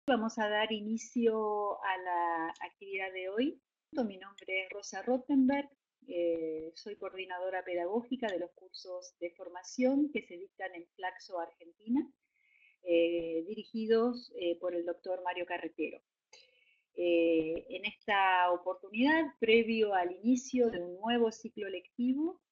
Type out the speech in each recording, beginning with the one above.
Vamos a dar inicio a la actividad de hoy. Mi nombre es Rosa Rottenberg, soy coordinadora pedagógica de los cursos de formación que se dictan en Flaxo, Argentina, dirigidos por el doctor Mario Carretero. En esta oportunidad, previo al inicio de un nuevo ciclo lectivo,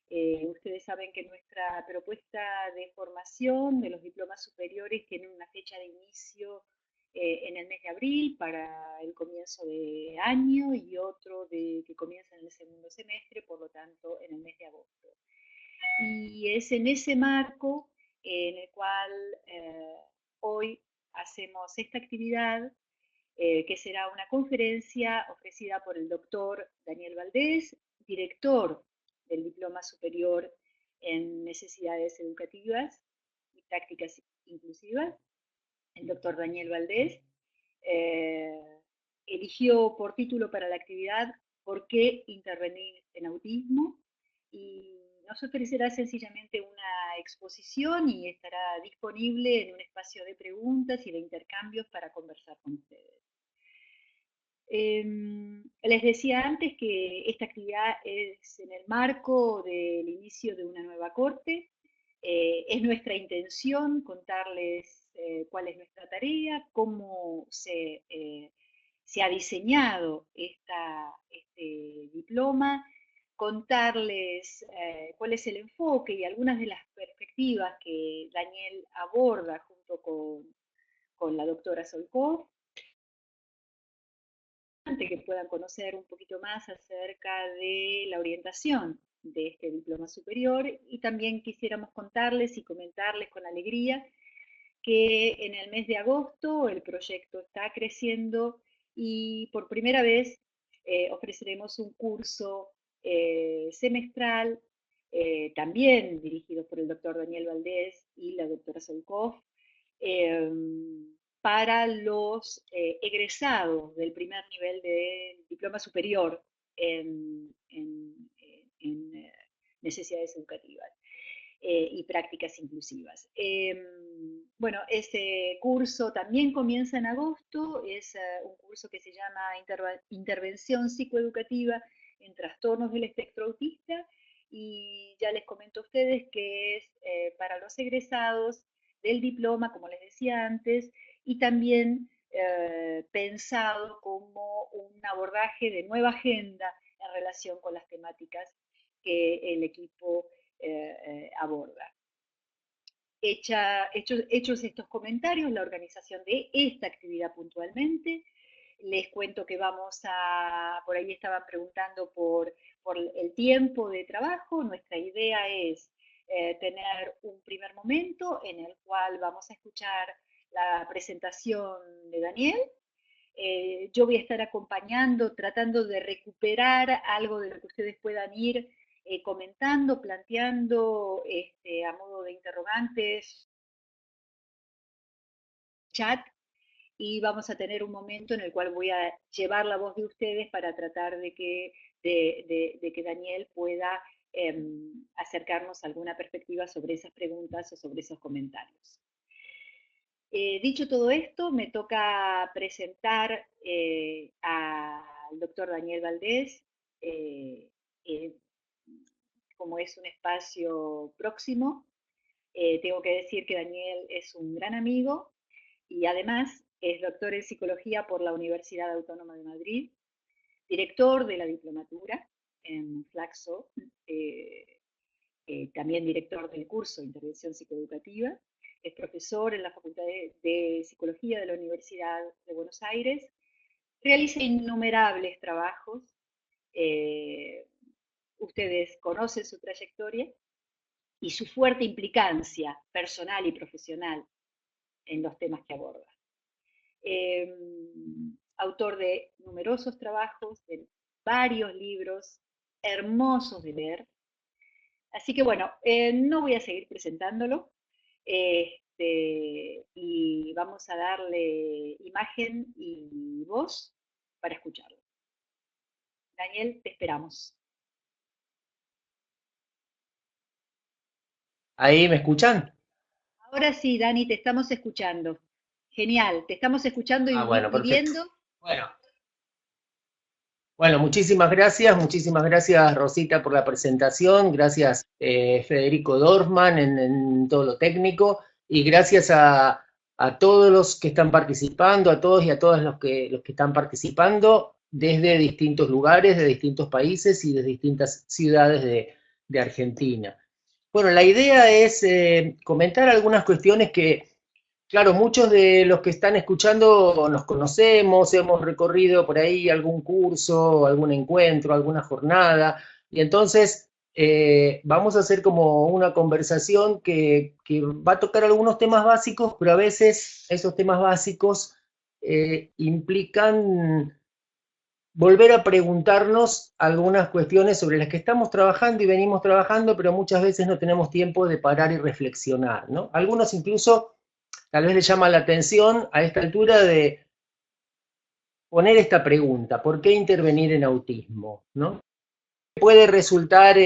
ustedes saben que nuestra propuesta de formación de los diplomas superiores tiene una fecha de inicio en el mes de abril para el comienzo de año y otro que comienza en el segundo semestre, por lo tanto en el mes de agosto. Y es en ese marco en el cual hoy hacemos esta actividad que será una conferencia ofrecida por el doctor Daniel Valdés, director del Diploma Superior en Necesidades Educativas y Prácticas Inclusivas. El doctor Daniel Valdés eh, eligió por título para la actividad ¿Por qué intervenir en autismo? Y nos ofrecerá sencillamente una exposición y estará disponible en un espacio de preguntas y de intercambios para conversar con ustedes. Les decía antes que esta actividad es en el marco del inicio de una nueva corte. Es nuestra intención contarles cuál es nuestra tarea, cómo se ha diseñado este diploma, contarles cuál es el enfoque y algunas de las perspectivas que Daniel aborda junto con la doctora Solkov, que puedan conocer un poquito más acerca de la orientación de este diploma superior, y también quisiéramos contarles y comentarles con alegría que en el mes de agosto el proyecto está creciendo y por primera vez ofreceremos un curso semestral, también dirigido por el doctor Daniel Valdés y la doctora Solkov, eh, para los egresados del primer nivel del diploma superior en necesidades educativas y prácticas inclusivas. Bueno, ese curso también comienza en agosto, es un curso que se llama Intervención Psicoeducativa en Trastornos del Espectro Autista, y ya les comento a ustedes que es para los egresados del diploma, como les decía antes, y también pensado como un abordaje de nueva agenda en relación con las temáticas que el equipo aborda. Hechos estos comentarios, la organización de esta actividad puntualmente, les cuento que por ahí estaban preguntando por el tiempo de trabajo. Nuestra idea es tener un primer momento en el cual vamos a escuchar la presentación de Daniel. Yo voy a estar acompañando, tratando de recuperar algo de lo que ustedes puedan ir comentando, planteando a modo de interrogantes, chat, y vamos a tener un momento en el cual voy a llevar la voz de ustedes para tratar de que Daniel pueda acercarnos a alguna perspectiva sobre esas preguntas o sobre esos comentarios. Dicho todo esto, me toca presentar al doctor Daniel Valdés. eh, eh, como es un espacio próximo, tengo que decir que Daniel es un gran amigo y además es doctor en psicología por la Universidad Autónoma de Madrid, director de la diplomatura en Flaxo, eh, también director del curso de Intervención Psicoeducativa, es profesor en la Facultad de Psicología de la Universidad de Buenos Aires, realiza innumerables trabajos, eh, ustedes conocen su trayectoria y su fuerte implicancia personal y profesional en los temas que aborda. Eh, Autor de numerosos trabajos, de varios libros hermosos de leer. Así que bueno, no voy a seguir presentándolo, y vamos a darle imagen y voz para escucharlo. Daniel, te esperamos. ¿Ahí me escuchan? Ahora sí, Dani, te estamos escuchando. Genial, te estamos escuchando Bueno, y perfecto. viendo. Bueno, bueno, muchísimas gracias Rosita por la presentación, gracias Federico Dorfman en todo lo técnico y gracias a todos los que están participando, a todos y a todas los que están participando desde distintos lugares, de distintos países y de distintas ciudades de Argentina. Bueno, la idea es comentar algunas cuestiones que claro, muchos de los que están escuchando nos conocemos, hemos recorrido por ahí algún curso, algún encuentro, alguna jornada, y entonces vamos a hacer como una conversación que va a tocar algunos temas básicos, pero a veces esos temas básicos implican volver a preguntarnos algunas cuestiones sobre las que estamos trabajando y venimos trabajando, pero muchas veces no tenemos tiempo de parar y reflexionar, ¿no? Algunos incluso tal vez le llama la atención a esta altura de poner esta pregunta, ¿por qué intervenir en autismo? ¿No? Puede resultar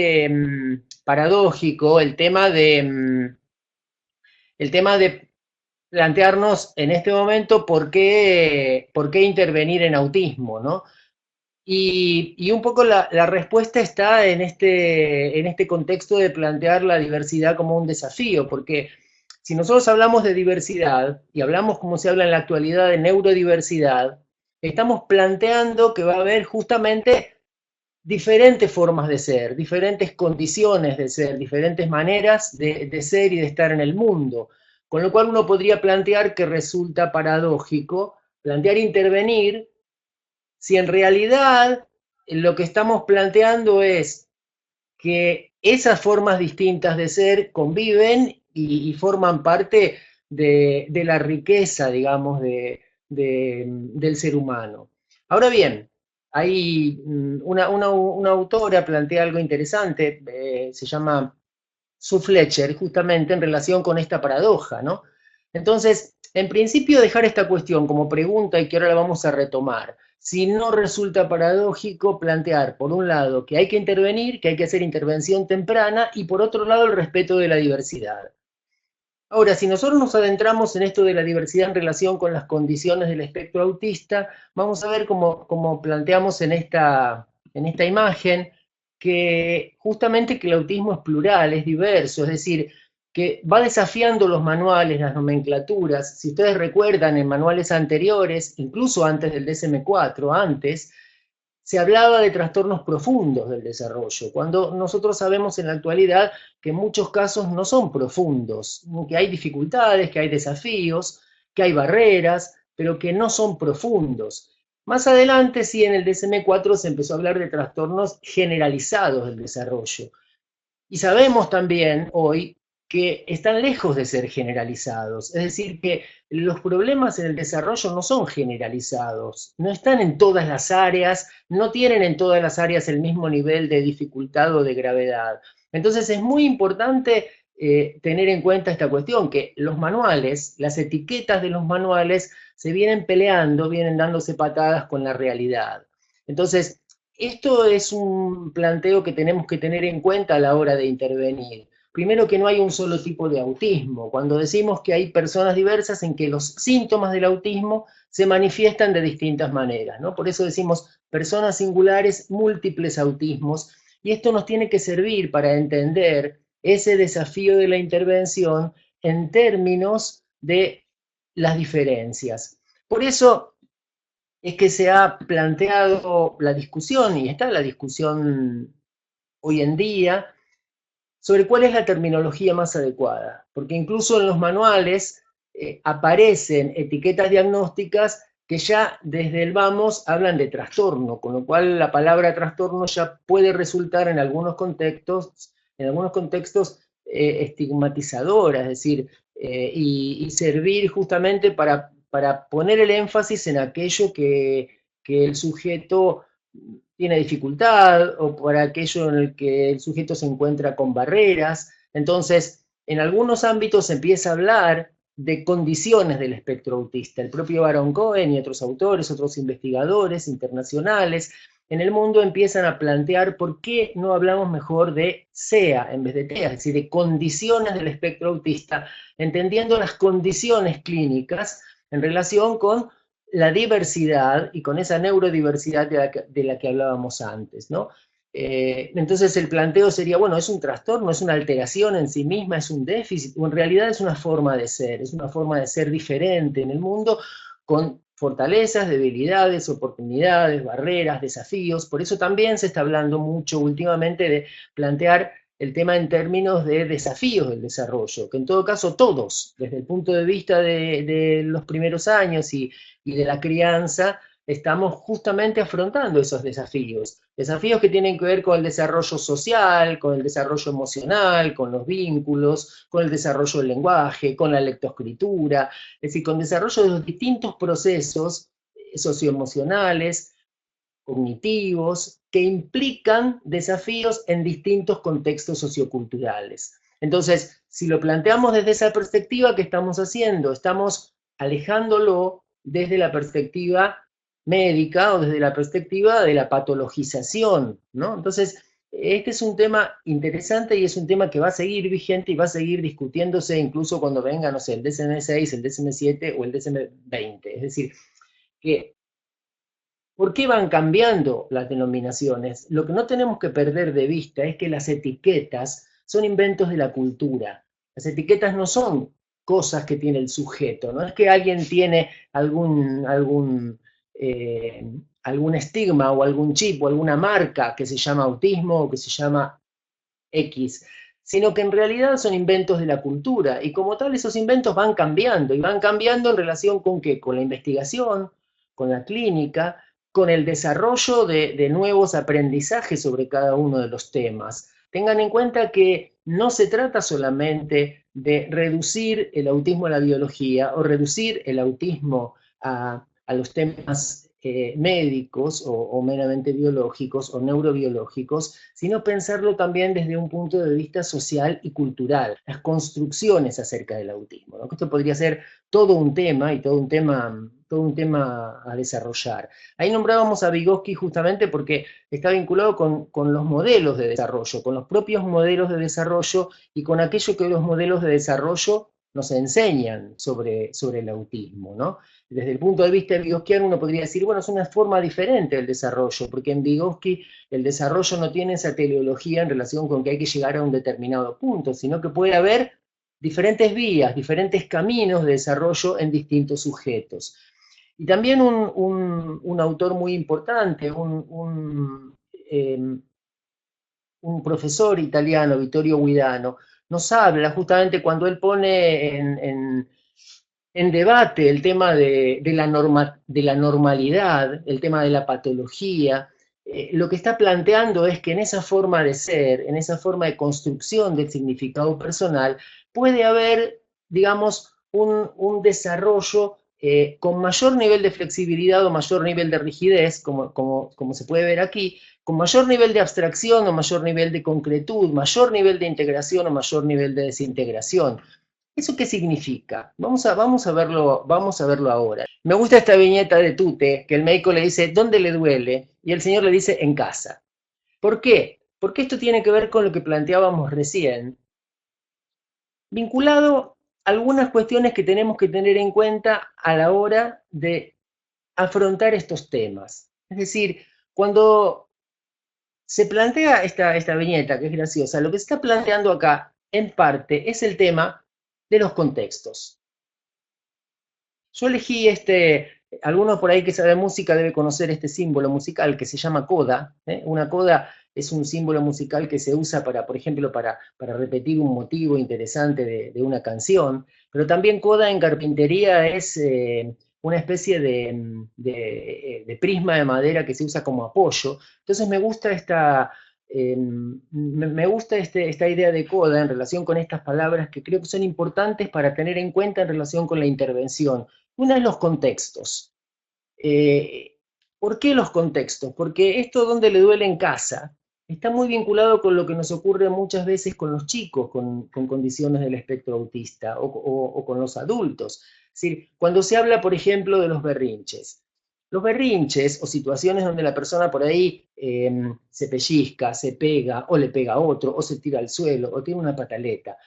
paradójico el tema de plantearnos en este momento por qué intervenir en autismo, ¿no? Y un poco la respuesta está en este contexto de plantear la diversidad como un desafío, porque si nosotros hablamos de diversidad y hablamos como se habla en la actualidad de neurodiversidad, estamos planteando que va a haber justamente diferentes formas de ser, diferentes condiciones de ser, diferentes maneras de ser y de estar en el mundo. Con lo cual uno podría plantear que resulta paradójico plantear intervenir si en realidad lo que estamos planteando es que esas formas distintas de ser conviven y forman parte de la riqueza, digamos, del ser humano. Ahora bien, hay una autora plantea algo interesante, se llama Sue Fletcher, justamente en relación con esta paradoja, ¿no? Entonces, en principio dejar esta cuestión como pregunta y que ahora la vamos a retomar. Si no resulta paradójico plantear, por un lado, que hay que intervenir, que hay que hacer intervención temprana, y por otro lado, el respeto de la diversidad. Ahora, si nosotros nos adentramos en esto de la diversidad en relación con las condiciones del espectro autista, vamos a ver cómo planteamos en esta imagen que justamente que el autismo es plural, es diverso, es decir, que va desafiando los manuales, las nomenclaturas. Si ustedes recuerdan, en manuales anteriores, incluso antes del DSM-4, antes, se hablaba de trastornos profundos del desarrollo, cuando nosotros sabemos en la actualidad que en muchos casos no son profundos, que hay dificultades, que hay desafíos, que hay barreras, pero que no son profundos. Más adelante, sí, en el DSM-4 se empezó a hablar de trastornos generalizados del desarrollo. Y sabemos también hoy que están lejos de ser generalizados, es decir, que los problemas en el desarrollo no son generalizados, no están en todas las áreas, no tienen en todas las áreas el mismo nivel de dificultad o de gravedad. Entonces es muy importante tener en cuenta esta cuestión, que los manuales, las etiquetas de los manuales se vienen peleando, vienen dándose patadas con la realidad. Entonces, esto es un planteo que tenemos que tener en cuenta a la hora de intervenir. Primero que no hay un solo tipo de autismo. Cuando decimos que hay personas diversas en que los síntomas del autismo se manifiestan de distintas maneras, ¿no? Por eso decimos personas singulares, múltiples autismos, y esto nos tiene que servir para entender ese desafío de la intervención en términos de las diferencias. Por eso es que se ha planteado la discusión, y está la discusión hoy en día, sobre cuál es la terminología más adecuada, porque incluso en los manuales aparecen etiquetas diagnósticas que ya desde el vamos hablan de trastorno, con lo cual la palabra trastorno ya puede resultar en algunos contextos estigmatizadora, es decir, y servir justamente para poner el énfasis en aquello que el sujeto tiene dificultad o por aquello en el que el sujeto se encuentra con barreras. Entonces, en algunos ámbitos se empieza a hablar de condiciones del espectro autista. El propio Baron Cohen y otros autores, otros investigadores internacionales en el mundo empiezan a plantear por qué no hablamos mejor de SEA en vez de TEA, es decir, de condiciones del espectro autista, entendiendo las condiciones clínicas en relación con la diversidad y con esa neurodiversidad de la que hablábamos antes, ¿no? Entonces el planteo sería, bueno, ¿es un trastorno, es una alteración en sí misma, es un déficit, o en realidad es una forma de ser, es una forma de ser diferente en el mundo, con fortalezas, debilidades, oportunidades, barreras, desafíos? Por eso también se está hablando mucho últimamente de plantear el tema en términos de desafíos del desarrollo, que en todo caso todos, desde el punto de vista de los primeros años y de la crianza, estamos justamente afrontando esos desafíos. Desafíos que tienen que ver con el desarrollo social, con el desarrollo emocional, con los vínculos, con el desarrollo del lenguaje, con la lectoescritura, es decir, con desarrollo de los distintos procesos socioemocionales, cognitivos, que implican desafíos en distintos contextos socioculturales. Entonces, si lo planteamos desde esa perspectiva, ¿qué estamos haciendo? Estamos alejándolo desde la perspectiva médica o desde la perspectiva de la patologización, ¿no? Entonces, este es un tema interesante y es un tema que va a seguir vigente y va a seguir discutiéndose incluso cuando venga, no sé, el DSM-6, el DSM-7 o el DSM-20. Es decir, que ¿por qué van cambiando las denominaciones? Lo que no tenemos que perder de vista es que las etiquetas son inventos de la cultura. Las etiquetas no son cosas que tiene el sujeto, no es que alguien tiene eh, algún estigma o algún chip o alguna marca que se llama autismo o que se llama X, sino que en realidad son inventos de la cultura y como tal esos inventos van cambiando y van cambiando en relación con qué, con la investigación, con la clínica, con el desarrollo de nuevos aprendizajes sobre cada uno de los temas. Tengan en cuenta que no se trata solamente de reducir el autismo a la biología o reducir el autismo a los temas médicos o meramente biológicos o neurobiológicos, sino pensarlo también desde un punto de vista social y cultural, las construcciones acerca del autismo, ¿no? Esto podría ser todo un tema y todo un tema a desarrollar. Ahí nombrábamos a Vygotsky justamente porque está vinculado con los modelos de desarrollo, con los propios modelos de desarrollo y con aquello que los modelos de desarrollo nos enseñan sobre el autismo, ¿no? Desde el punto de vista vigotskiano uno podría decir, bueno, es una forma diferente del desarrollo, porque en Vygotsky el desarrollo no tiene esa teleología en relación con que hay que llegar a un determinado punto, sino que puede haber diferentes vías, diferentes caminos de desarrollo en distintos sujetos. Y también un autor muy importante, un profesor italiano, Vittorio Guidano, nos habla justamente cuando él pone en debate el tema de la normalidad, el tema de la patología. Lo que está planteando es que en esa forma de ser, en esa forma de construcción del significado personal, puede haber, digamos, un desarrollo con mayor nivel de flexibilidad o mayor nivel de rigidez, como se puede ver aquí, con mayor nivel de abstracción o mayor nivel de concretud, mayor nivel de integración o mayor nivel de desintegración. ¿Eso qué significa? Vamos a verlo ahora. Me gusta esta viñeta de Tute, que el médico le dice, ¿dónde le duele? Y el señor le dice, en casa. ¿Por qué? Porque esto tiene que ver con lo que planteábamos recién, vinculado a algunas cuestiones que tenemos que tener en cuenta a la hora de afrontar estos temas. Es decir, cuando se plantea esta viñeta, que es graciosa, lo que se está planteando acá, en parte, es el tema de los contextos. Yo elegí algunos por ahí que saben música debe conocer este símbolo musical que se llama coda. Una coda es un símbolo musical que se usa para, por ejemplo, para repetir un motivo interesante de una canción, pero también coda en carpintería es una especie de prisma de madera que se usa como apoyo. Entonces me gusta esta idea de coda en relación con estas palabras que creo que son importantes para tener en cuenta en relación con la intervención. Una es los contextos. ¿Por qué los contextos? Porque esto donde le duele en casa está muy vinculado con lo que nos ocurre muchas veces con los chicos con condiciones del espectro autista o con los adultos. Es decir, cuando se habla, por ejemplo, de los berrinches o situaciones donde la persona por ahí se pellizca, se pega o le pega a otro o se tira al suelo o tiene una pataleta,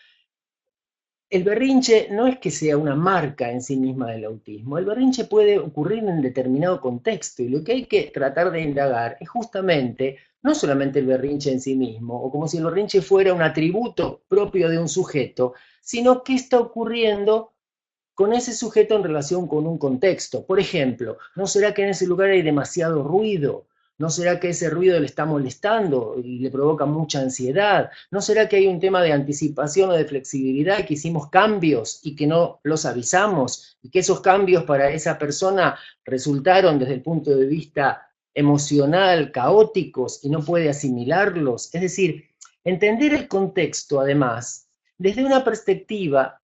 el berrinche no es que sea una marca en sí misma del autismo, el berrinche puede ocurrir en determinado contexto y lo que hay que tratar de indagar es justamente no solamente el berrinche en sí mismo, o como si el berrinche fuera un atributo propio de un sujeto, sino qué está ocurriendo con ese sujeto en relación con un contexto. Por ejemplo, ¿no será que en ese lugar hay demasiado ruido? ¿No será que ese ruido le está molestando y le provoca mucha ansiedad? ¿No será que hay un tema de anticipación o de flexibilidad y que hicimos cambios y que no los avisamos? Y que esos cambios para esa persona resultaron desde el punto de vista emocional caóticos y no puede asimilarlos. Es decir, entender el contexto, además, desde una perspectiva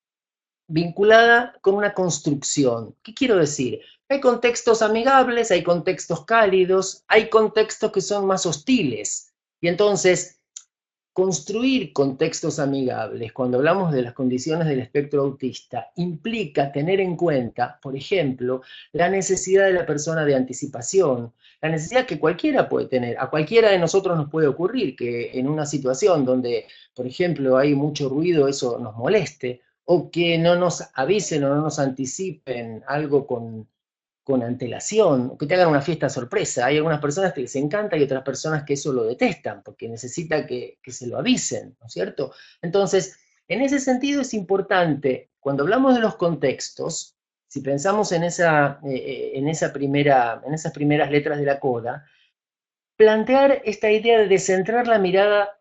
vinculada con una construcción. ¿Qué quiero decir? Hay contextos amigables, hay contextos cálidos, hay contextos que son más hostiles. Y entonces, construir contextos amigables, cuando hablamos de las condiciones del espectro autista, implica tener en cuenta, por ejemplo, la necesidad de la persona de anticipación, la necesidad que cualquiera puede tener, a cualquiera de nosotros nos puede ocurrir que en una situación donde, por ejemplo, hay mucho ruido, eso nos moleste, o que no nos avisen o no nos anticipen algo con antelación, que te hagan una fiesta sorpresa. Hay algunas personas que les encanta y otras personas que eso lo detestan, porque necesita que se lo avisen, ¿no es cierto? Entonces, en ese sentido es importante, cuando hablamos de los contextos, si pensamos en esas primeras letras de la coda, plantear esta idea de descentrar la mirada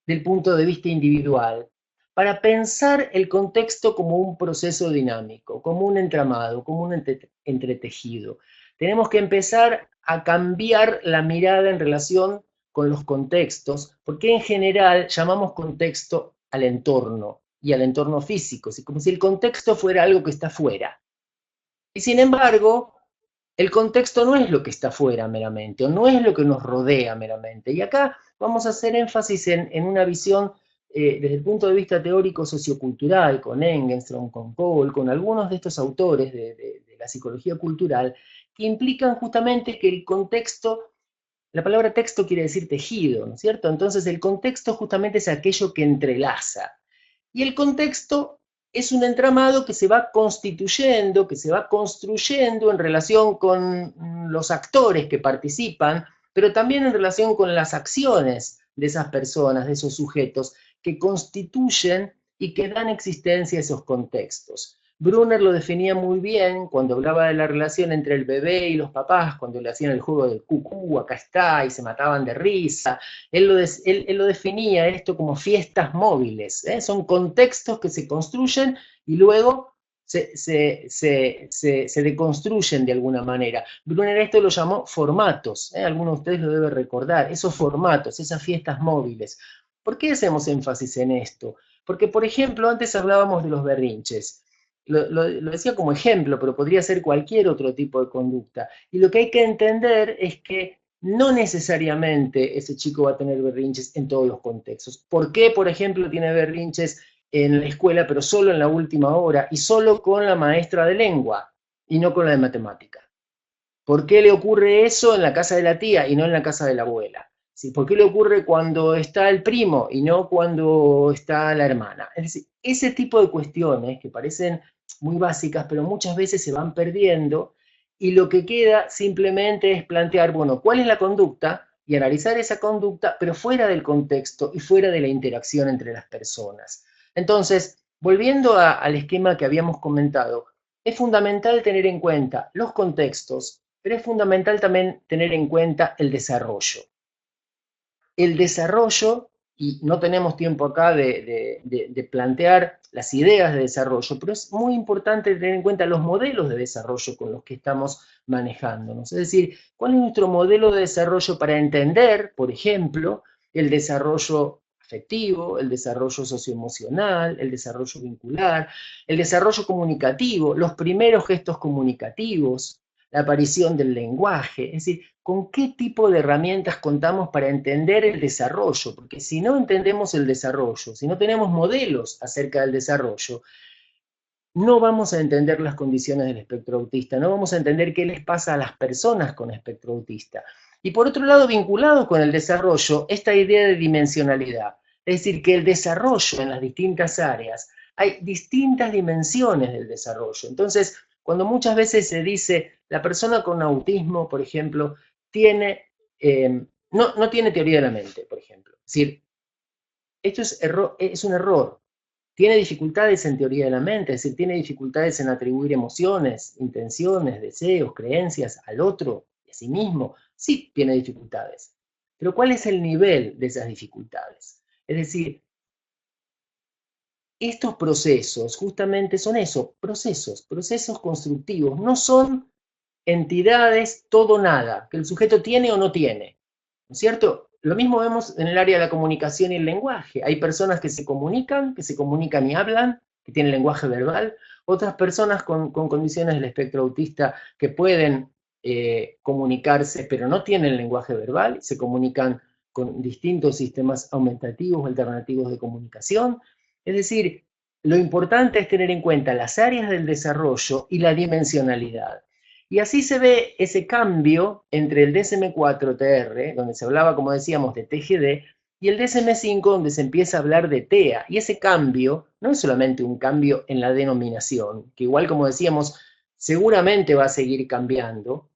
del punto de vista individual, para pensar el contexto como un proceso dinámico, como un entramado, como un entretejido. Tenemos que empezar a cambiar la mirada en relación con los contextos, porque en general llamamos contexto al entorno y al entorno físico, como si el contexto fuera algo que está fuera. Y sin embargo, el contexto no es lo que está fuera meramente, o no es lo que nos rodea meramente. Y acá vamos a hacer énfasis en una visión desde el punto de vista teórico sociocultural, con Engenstrom, con Paul, con algunos de estos autores de la psicología cultural, que implican justamente que el contexto, la palabra texto quiere decir tejido, ¿no es cierto? Entonces el contexto justamente es aquello que entrelaza. Y el contexto es un entramado que se va constituyendo, que se va construyendo en relación con los actores que participan, pero también en relación con las acciones de esas personas, de esos sujetos, que constituyen y que dan existencia a esos contextos. Brunner lo definía muy bien cuando hablaba de la relación entre el bebé y los papás, cuando le hacían el juego del cucú, acá está, y se mataban de risa. Él lo definía esto como fiestas móviles, ¿eh? Son contextos que se construyen y luego se deconstruyen de alguna manera. Brunner esto lo llamó formatos, ¿eh? Algunos de ustedes lo deben recordar, esos formatos, esas fiestas móviles. ¿Por qué hacemos énfasis en esto? Porque, por ejemplo, antes hablábamos de los berrinches. Lo decía como ejemplo, pero podría ser cualquier otro tipo de conducta. Y lo que hay que entender es que no necesariamente ese chico va a tener berrinches en todos los contextos. ¿Por qué, por ejemplo, tiene berrinches en la escuela, pero solo en la última hora y solo con la maestra de lengua y no con la de matemática? ¿Por qué le ocurre eso en la casa de la tía y no en la casa de la abuela? ¿Sí? ¿Por qué le ocurre cuando está el primo y no cuando está la hermana? Es decir, ese tipo de cuestiones que parecen muy básicas, pero muchas veces se van perdiendo y lo que queda simplemente es plantear, bueno, ¿cuál es la conducta? Y analizar esa conducta, pero fuera del contexto y fuera de la interacción entre las personas. Entonces, volviendo al esquema que habíamos comentado, es fundamental tener en cuenta los contextos, pero es fundamental también tener en cuenta el desarrollo. El desarrollo, y no tenemos tiempo acá de plantear las ideas de desarrollo, pero es muy importante tener en cuenta los modelos de desarrollo con los que estamos manejándonos. Es decir, cuál es nuestro modelo de desarrollo para entender, por ejemplo, el desarrollo afectivo, el desarrollo socioemocional, el desarrollo vincular, el desarrollo comunicativo, los primeros gestos comunicativos, la aparición del lenguaje, es decir, con qué tipo de herramientas contamos para entender el desarrollo, porque si no entendemos el desarrollo, si no tenemos modelos acerca del desarrollo, no vamos a entender las condiciones del espectro autista, no vamos a entender qué les pasa a las personas con espectro autista. Y por otro lado, vinculado con el desarrollo, esta idea de dimensionalidad, es decir, que el desarrollo en las distintas áreas hay distintas dimensiones del desarrollo. Entonces, cuando muchas veces se dice, la persona con autismo, por ejemplo, tiene, no tiene teoría de la mente, por ejemplo. Es decir, esto es un error. Tiene dificultades en teoría de la mente, es decir, tiene dificultades en atribuir emociones, intenciones, deseos, creencias al otro y a sí mismo. Sí, tiene dificultades. Pero ¿cuál es el nivel de esas dificultades? Es decir, estos procesos justamente son eso, procesos constructivos, no son entidades todo nada, que el sujeto tiene o no tiene, ¿no es cierto? Lo mismo vemos en el área de la comunicación y el lenguaje. Hay personas que se comunican y hablan, que tienen lenguaje verbal, otras personas con condiciones del espectro autista que pueden comunicarse, pero no tienen lenguaje verbal, se comunican con distintos sistemas aumentativos, alternativos de comunicación. Es decir, lo importante es tener en cuenta las áreas del desarrollo y la dimensionalidad. Y así se ve ese cambio entre el DSM-4-TR, donde se hablaba, como decíamos, de TGD, y el DSM-5, donde se empieza a hablar de TEA. Y ese cambio no es solamente un cambio en la denominación, que igual, como decíamos, seguramente va a seguir cambiando,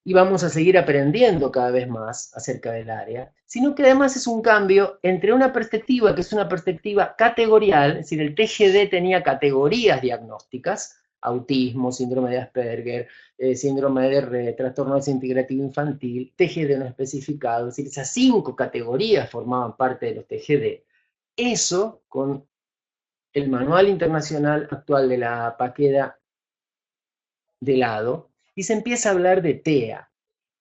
y vamos a seguir aprendiendo cada vez más acerca del área, sino que además es un cambio entre una perspectiva que es una perspectiva categorial, es decir, el TGD tenía categorías diagnósticas, autismo, síndrome de Asperger, síndrome de Rett, trastorno desintegrativo infantil, TGD no especificado, es decir, esas 5 categorías formaban parte de los TGD. Eso, con el manual internacional actual de la Paqueda de lado, y se empieza a hablar de TEA.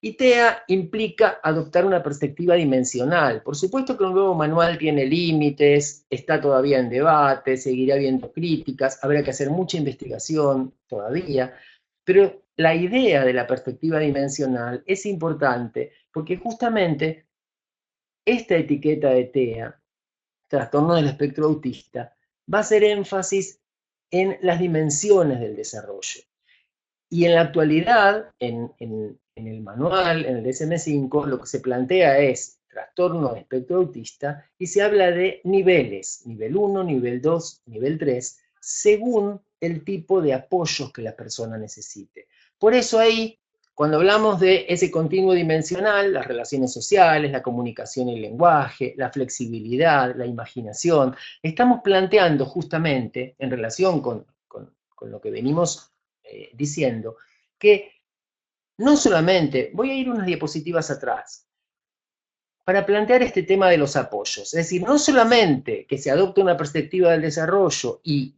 Y TEA implica adoptar una perspectiva dimensional. Por supuesto que un nuevo manual tiene límites, está todavía en debate, seguirá habiendo críticas, habrá que hacer mucha investigación todavía, pero la idea de la perspectiva dimensional es importante porque justamente esta etiqueta de TEA, trastorno del espectro autista, va a hacer énfasis en las dimensiones del desarrollo. Y en la actualidad, en el manual, en el DSM-5, lo que se plantea es trastorno de espectro autista y se habla de niveles, nivel 1, nivel 2, nivel 3, según el tipo de apoyos que la persona necesite. Por eso ahí, cuando hablamos de ese continuo dimensional, las relaciones sociales, la comunicación y el lenguaje, la flexibilidad, la imaginación, estamos planteando justamente, en relación con lo que venimos diciendo que no solamente, voy a ir unas diapositivas atrás, para plantear este tema de los apoyos, es decir, no solamente que se adopte una perspectiva del desarrollo y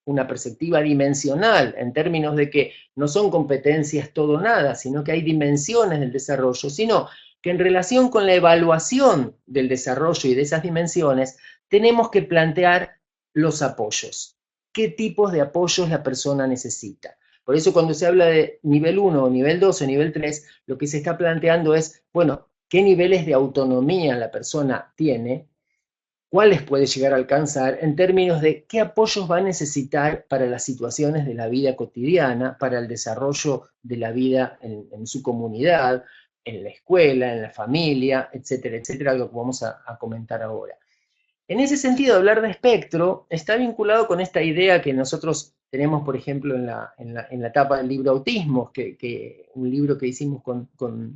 una perspectiva dimensional, en términos de que no son competencias todo o nada, sino que hay dimensiones del desarrollo, sino que en relación con la evaluación del desarrollo y de esas dimensiones, tenemos que plantear los apoyos. ¿Qué tipos de apoyos la persona necesita? Por eso cuando se habla de nivel 1, nivel 2 o nivel 3, lo que se está planteando es, bueno, ¿qué niveles de autonomía la persona tiene? ¿Cuáles puede llegar a alcanzar en términos de qué apoyos va a necesitar para las situaciones de la vida cotidiana, para el desarrollo de la vida en su comunidad, en la escuela, en la familia, etcétera, etcétera, algo que vamos a comentar ahora? En ese sentido, hablar de espectro está vinculado con esta idea que nosotros tenemos, por ejemplo, en la etapa del libro Autismos, un libro que hicimos con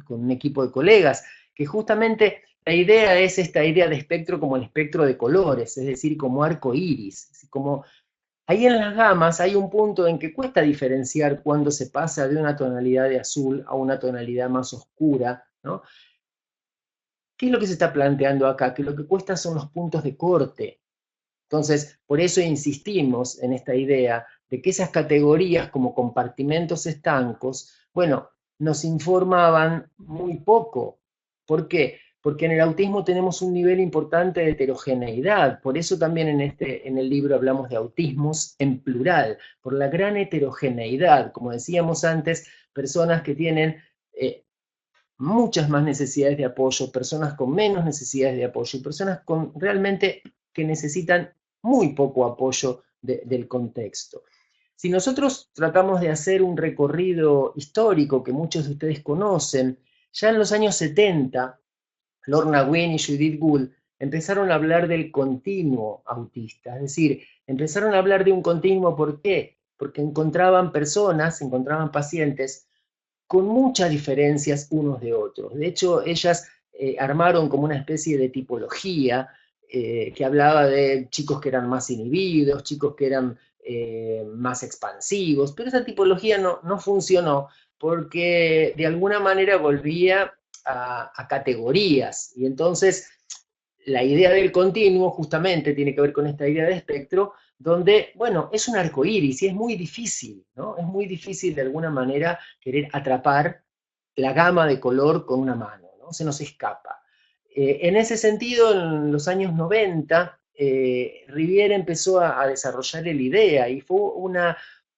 un equipo de colegas, que justamente la idea es esta idea de espectro como el espectro de colores, es decir, como arco iris, como ahí en las gamas hay un punto en que cuesta diferenciar cuando se pasa de una tonalidad de azul a una tonalidad más oscura, ¿no? ¿Qué es lo que se está planteando acá? Que lo que cuesta son los puntos de corte. Entonces, por eso insistimos en esta idea de que esas categorías como compartimentos estancos, bueno, nos informaban muy poco. ¿Por qué? Porque en el autismo tenemos un nivel importante de heterogeneidad, por eso también en el libro hablamos de autismos en plural, por la gran heterogeneidad, como decíamos antes, personas que tienen muchas más necesidades de apoyo, personas con menos necesidades de apoyo y personas con realmente que necesitan muy poco apoyo del contexto. Si nosotros tratamos de hacer un recorrido histórico que muchos de ustedes conocen, ya en los años 70, Lorna Wynne y Judith Gould empezaron a hablar del continuo autista, es decir, empezaron a hablar de un continuo. ¿Por qué? Porque encontraban personas, encontraban pacientes con muchas diferencias unos de otros. De hecho, ellas armaron como una especie de tipología que hablaba de chicos que eran más inhibidos, chicos que eran más expansivos, pero esa tipología no funcionó porque de alguna manera volvía a categorías. Y entonces la idea del continuo justamente tiene que ver con esta idea de espectro, donde, bueno, es un arco iris y es muy difícil, ¿no? Es muy difícil de alguna manera querer atrapar la gama de color con una mano, ¿no? Se nos escapa. En ese sentido, en los años 90, Rivière empezó a desarrollar el IDEA y fue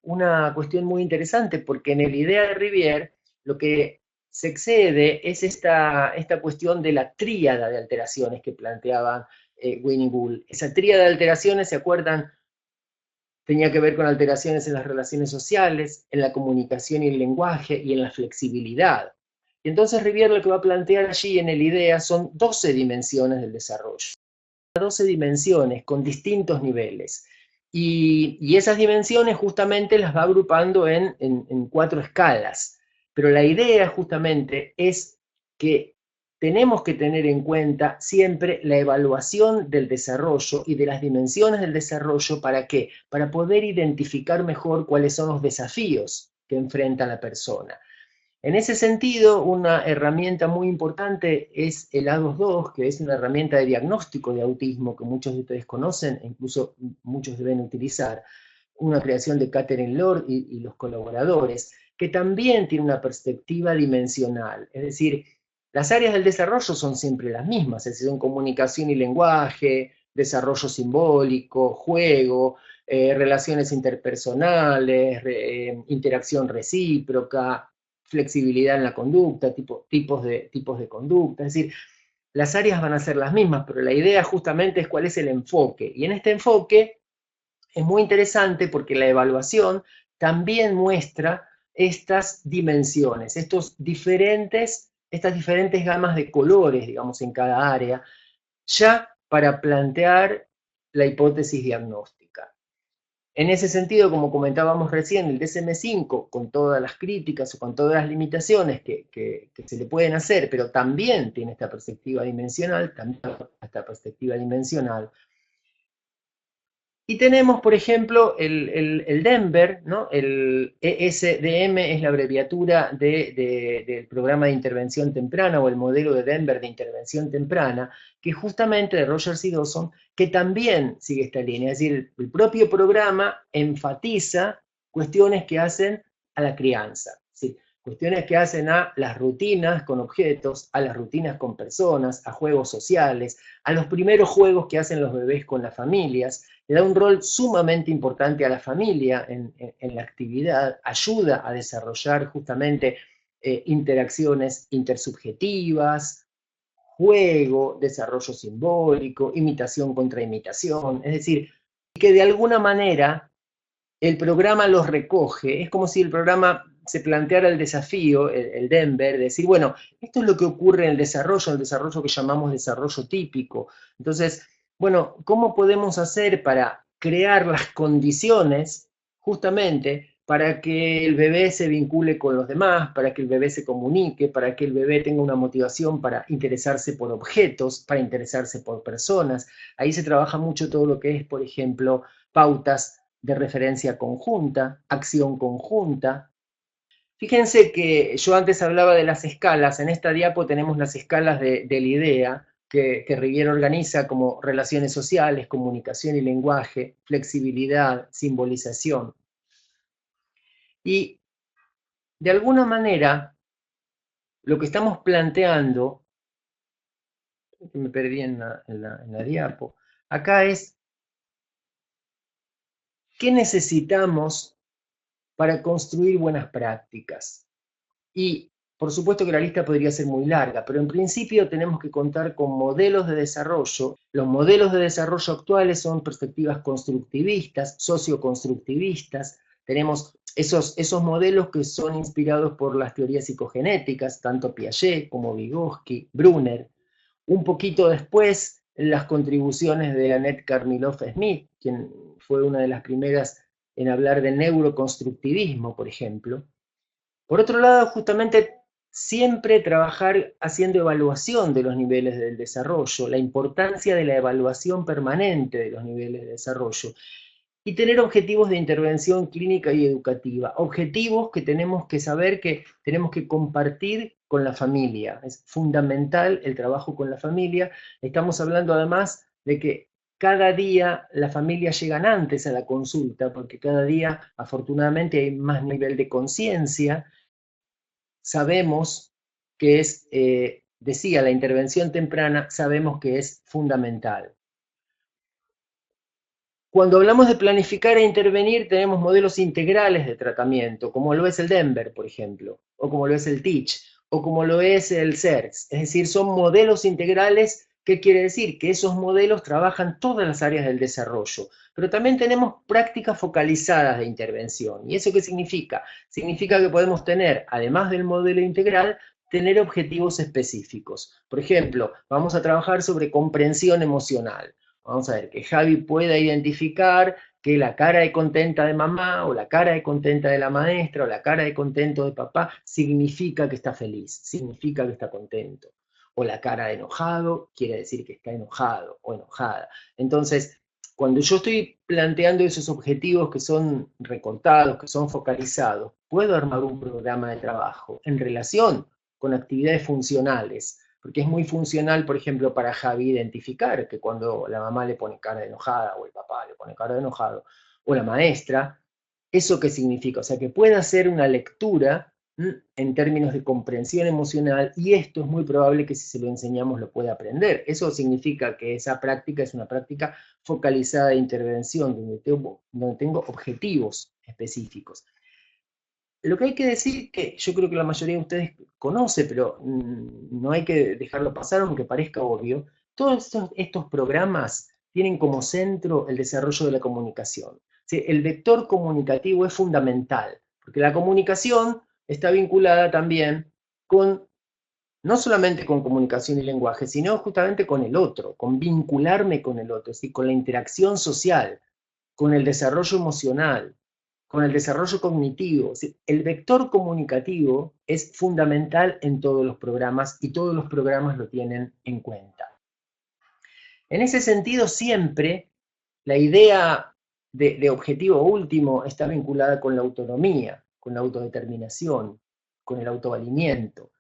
una cuestión muy interesante porque en el IDEA de Rivière lo que se excede es esta cuestión de la tríada de alteraciones que planteaban Winnie Bull. Esa tríada de alteraciones, ¿se acuerdan? Tenía que ver con alteraciones en las relaciones sociales, en la comunicación y el lenguaje y en la flexibilidad. Y entonces Rivière lo que va a plantear allí en el IDEA son 12 dimensiones del desarrollo. 12 dimensiones con distintos niveles. Y esas dimensiones justamente las va agrupando en 4 escalas. Pero la idea justamente es que tenemos que tener en cuenta siempre la evaluación del desarrollo y de las dimensiones del desarrollo. ¿Para qué? Para poder identificar mejor cuáles son los desafíos que enfrenta la persona. En ese sentido, una herramienta muy importante es el A22, que es una herramienta de diagnóstico de autismo que muchos de ustedes conocen, e incluso muchos deben utilizar, una creación de Catherine Lord y los colaboradores, que también tiene una perspectiva dimensional. Es decir, las áreas del desarrollo son siempre las mismas, es decir, son comunicación y lenguaje, desarrollo simbólico, juego, relaciones interpersonales, interacción recíproca, flexibilidad en la conducta, tipos de conducta. Es decir, las áreas van a ser las mismas, pero la idea justamente es cuál es el enfoque. Y en este enfoque es muy interesante porque la evaluación también muestra estas dimensiones, estas diferentes gamas de colores, digamos, en cada área, ya para plantear la hipótesis diagnóstica. En ese sentido, como comentábamos recién, el DSM-5, con todas las críticas o con todas las limitaciones que se le pueden hacer, pero también tiene esta perspectiva dimensional, Y tenemos, por ejemplo, el Denver, ¿no? El ESDM es la abreviatura del programa de intervención temprana o el modelo de Denver de intervención temprana, que justamente de Rogers y Dawson, que también sigue esta línea. Es decir, el propio programa enfatiza cuestiones que hacen a la crianza, ¿sí? Cuestiones que hacen a las rutinas con objetos, a las rutinas con personas, a juegos sociales, a los primeros juegos que hacen los bebés con las familias. Le da un rol sumamente importante a la familia en la actividad, ayuda a desarrollar justamente interacciones intersubjetivas, juego, desarrollo simbólico, imitación contra imitación, es decir, que de alguna manera el programa los recoge. Es como si el programa se planteara el desafío, el Denver, de decir, bueno, esto es lo que ocurre en el desarrollo que llamamos desarrollo típico. Entonces, bueno, ¿cómo podemos hacer para crear las condiciones justamente para que el bebé se vincule con los demás, para que el bebé se comunique, para que el bebé tenga una motivación para interesarse por objetos, para interesarse por personas? Ahí se trabaja mucho todo lo que es, por ejemplo, pautas de referencia conjunta, acción conjunta. Fíjense que yo antes hablaba de las escalas, en esta diapo tenemos las escalas del IDEA, que Rivière organiza como relaciones sociales, comunicación y lenguaje, flexibilidad, simbolización. Y de alguna manera, lo que estamos planteando, que me perdí en la diapo, acá es, ¿qué necesitamos para construir buenas prácticas? Y por supuesto que la lista podría ser muy larga, pero en principio tenemos que contar con modelos de desarrollo. Los modelos de desarrollo actuales son perspectivas constructivistas, socioconstructivistas. Tenemos esos modelos que son inspirados por las teorías psicogenéticas, tanto Piaget como Vygotsky, Brunner. Un poquito después las contribuciones de Annette Karmilov-Smith, quien fue una de las primeras en hablar de neuroconstructivismo, por ejemplo. Por otro lado, justamente siempre trabajar haciendo evaluación de los niveles del desarrollo, la importancia de la evaluación permanente de los niveles de desarrollo y tener objetivos de intervención clínica y educativa, objetivos que tenemos que saber que tenemos que compartir con la familia. Es fundamental el trabajo con la familia. Estamos hablando además de que cada día las familias llegan antes a la consulta, porque cada día afortunadamente hay más nivel de conciencia. Sabemos que es, decía, la intervención temprana, sabemos que es fundamental. Cuando hablamos de planificar e intervenir, tenemos modelos integrales de tratamiento, como lo es el Denver, por ejemplo, o como lo es el TEACH, o como lo es el CERS. Es decir, son modelos integrales. ¿Qué quiere decir? Que esos modelos trabajan todas las áreas del desarrollo, pero también tenemos prácticas focalizadas de intervención. ¿Y eso qué significa? Significa que podemos tener, además del modelo integral, tener objetivos específicos. Por ejemplo, vamos a trabajar sobre comprensión emocional. Vamos a ver, que Javi pueda identificar que la cara de contenta de mamá, o la cara de contenta de la maestra, o la cara de contento de papá, significa que está feliz, significa que está contento. O la cara de enojado quiere decir que está enojado o enojada. Entonces, cuando yo estoy planteando esos objetivos que son recortados, que son focalizados, puedo armar un programa de trabajo en relación con actividades funcionales, porque es muy funcional, por ejemplo, para Javi identificar que cuando la mamá le pone cara de enojada, o el papá le pone cara de enojado, o la maestra, ¿eso qué significa? O sea, que pueda hacer una lectura en términos de comprensión emocional, y esto es muy probable que si se lo enseñamos lo pueda aprender. Eso significa que esa práctica es una práctica focalizada de intervención, donde tengo objetivos específicos. Lo que hay que decir, que yo creo que la mayoría de ustedes conoce, pero no hay que dejarlo pasar aunque parezca obvio, todos estos programas tienen como centro el desarrollo de la comunicación. ¿Sí? El vector comunicativo es fundamental, porque la comunicación está vinculada también con, no solamente con comunicación y lenguaje, sino justamente con el otro, con vincularme con el otro, ¿sí? Con la interacción social, con el desarrollo emocional, con el desarrollo cognitivo. El vector comunicativo es fundamental en todos los programas, y todos los programas lo tienen en cuenta. En ese sentido, siempre la idea de objetivo último está vinculada con la autonomía, con la autodeterminación, con el autovalimiento.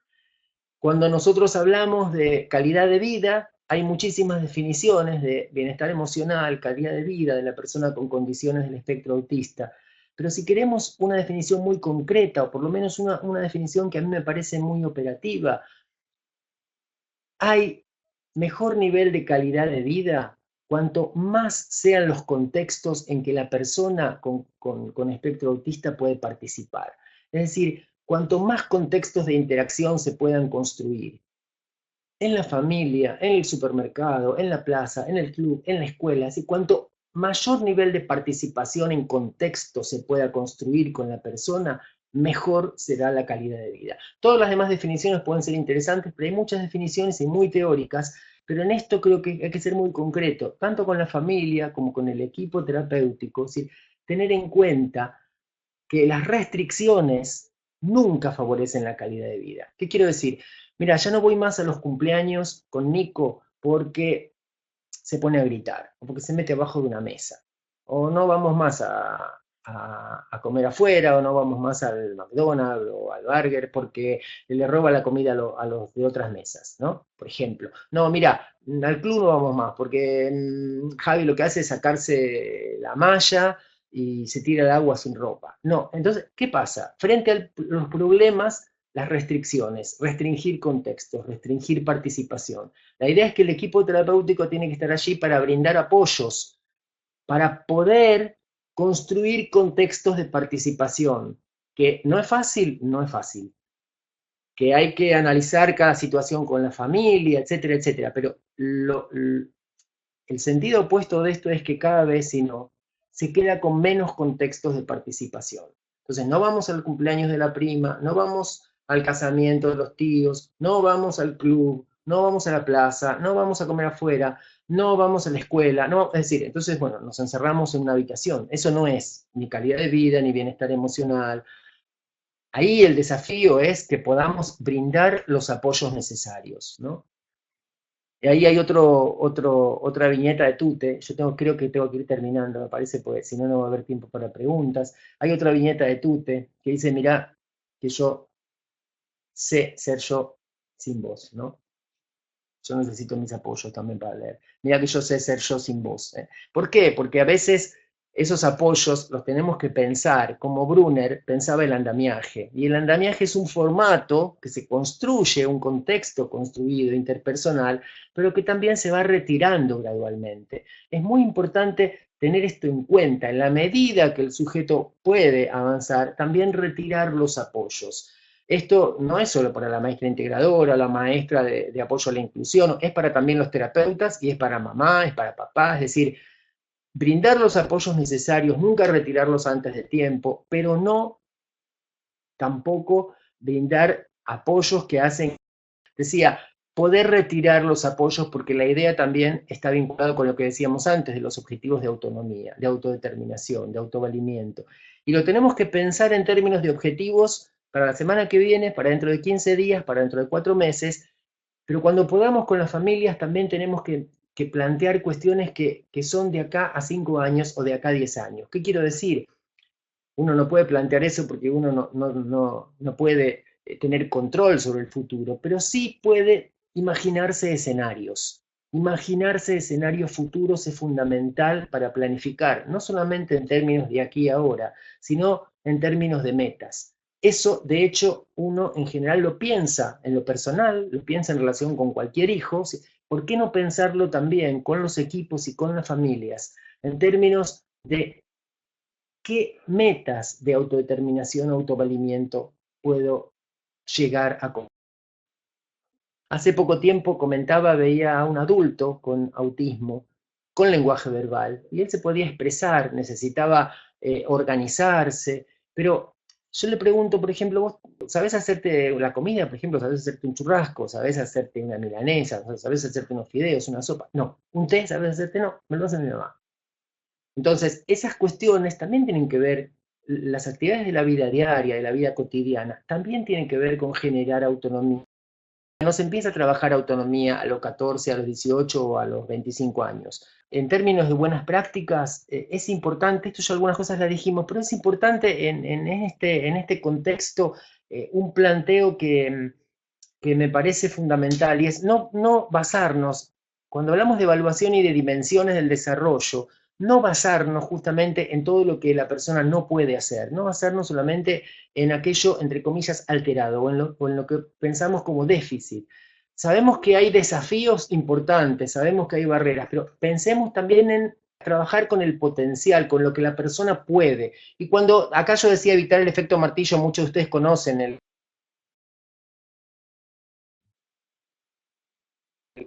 Cuando nosotros hablamos de calidad de vida, hay muchísimas definiciones de bienestar emocional, calidad de vida de la persona con condiciones del espectro autista. Pero si queremos una definición muy concreta, o por lo menos una definición que a mí me parece muy operativa, hay mejor nivel de calidad de vida cuanto más sean los contextos en que la persona con espectro autista puede participar. Es decir, cuanto más contextos de interacción se puedan construir, en la familia, en el supermercado, en la plaza, en el club, en la escuela, así cuanto mayor nivel de participación en contexto se pueda construir con la persona, mejor será la calidad de vida. Todas las demás definiciones pueden ser interesantes, pero hay muchas definiciones y muy teóricas, pero en esto creo que hay que ser muy concreto, tanto con la familia como con el equipo terapéutico, es decir, tener en cuenta que las restricciones nunca favorecen la calidad de vida. ¿Qué quiero decir? Mira, ya no voy más a los cumpleaños con Nico porque se pone a gritar, o porque se mete abajo de una mesa, o no vamos más a comer afuera, o no vamos más al McDonald's o al Burger porque le roba la comida a los de otras mesas, ¿no? Por ejemplo. No, mira, al club no vamos más porque Javi lo que hace es sacarse la malla y se tira al agua sin ropa. No, entonces, ¿qué pasa? Frente a los problemas, las restricciones, restringir contextos, restringir participación. La idea es que el equipo terapéutico tiene que estar allí para brindar apoyos, para poder construir contextos de participación, que no es fácil, no es fácil, que hay que analizar cada situación con la familia, etcétera, etcétera, pero el sentido opuesto de esto es que cada vecino se queda con menos contextos de participación. Entonces, no vamos al cumpleaños de la prima, no vamos al casamiento de los tíos, no vamos al club, no vamos a la plaza, no vamos a comer afuera, no vamos a la escuela, no, es decir, entonces, bueno, nos encerramos en una habitación. Eso no es ni calidad de vida, ni bienestar emocional. Ahí el desafío es que podamos brindar los apoyos necesarios, ¿no? Y ahí hay otra viñeta de Tute. Creo que tengo que ir terminando, me parece, porque si no, no va a haber tiempo para preguntas. Hay otra viñeta de Tute que dice, mirá, que yo sé ser yo sin vos, ¿no? Yo necesito mis apoyos también para leer. Mira que yo sé ser yo sin vos. ¿Eh? ¿Por qué? Porque a veces esos apoyos los tenemos que pensar, como Brunner pensaba el andamiaje. Y el andamiaje es un formato que se construye, un contexto construido interpersonal, pero que también se va retirando gradualmente. Es muy importante tener esto en cuenta. En la medida que el sujeto puede avanzar, también retirar los apoyos. Esto no es solo para la maestra integradora, la maestra de apoyo a la inclusión, es para también los terapeutas y es para mamá, es para papá, es decir, brindar los apoyos necesarios, nunca retirarlos antes de tiempo, pero no tampoco brindar apoyos que hacen, decía, poder retirar los apoyos porque la idea también está vinculada con lo que decíamos antes de los objetivos de autonomía, de autodeterminación, de autovalimiento. Y lo tenemos que pensar en términos de objetivos para la semana que viene, para dentro de 15 días, para dentro de 4 meses, pero cuando podamos con las familias también tenemos que plantear cuestiones que son de acá a 5 años o de acá a 10 años. ¿Qué quiero decir? Uno no puede plantear eso porque uno no puede tener control sobre el futuro, pero sí puede imaginarse escenarios. Imaginarse escenarios futuros es fundamental para planificar, no solamente en términos de aquí y ahora, sino en términos de metas. Eso, de hecho, uno en general lo piensa en lo personal, lo piensa en relación con cualquier hijo. ¿Por qué no pensarlo también con los equipos y con las familias en términos de qué metas de autodeterminación o autovalimiento puedo llegar a cumplir? Hace poco tiempo comentaba, veía a un adulto con autismo, con lenguaje verbal, y él se podía expresar, necesitaba organizarse, pero yo le pregunto, por ejemplo, ¿vos sabés hacerte la comida? Por ejemplo, ¿sabés hacerte un churrasco? ¿Sabés hacerte una milanesa? ¿Sabés hacerte unos fideos, una sopa? No. ¿Un té? ¿Sabés hacerte? No, me lo hace mi mamá. Entonces, esas cuestiones también tienen que ver, las actividades de la vida diaria, de la vida cotidiana, también tienen que ver con generar autonomía. No se empieza a trabajar autonomía a los 14, a los 18 o a los 25 años. En términos de buenas prácticas, es importante, esto ya algunas cosas las dijimos, pero es importante en este contexto un planteo que me parece fundamental y es no basarnos, cuando hablamos de evaluación y de dimensiones del desarrollo, no basarnos justamente en todo lo que la persona no puede hacer, no basarnos solamente en aquello, entre comillas, alterado o en lo que pensamos como déficit. Sabemos que hay desafíos importantes, sabemos que hay barreras, pero pensemos también en trabajar con el potencial, con lo que la persona puede. Y cuando, acá yo decía evitar el efecto martillo, muchos de ustedes conocen el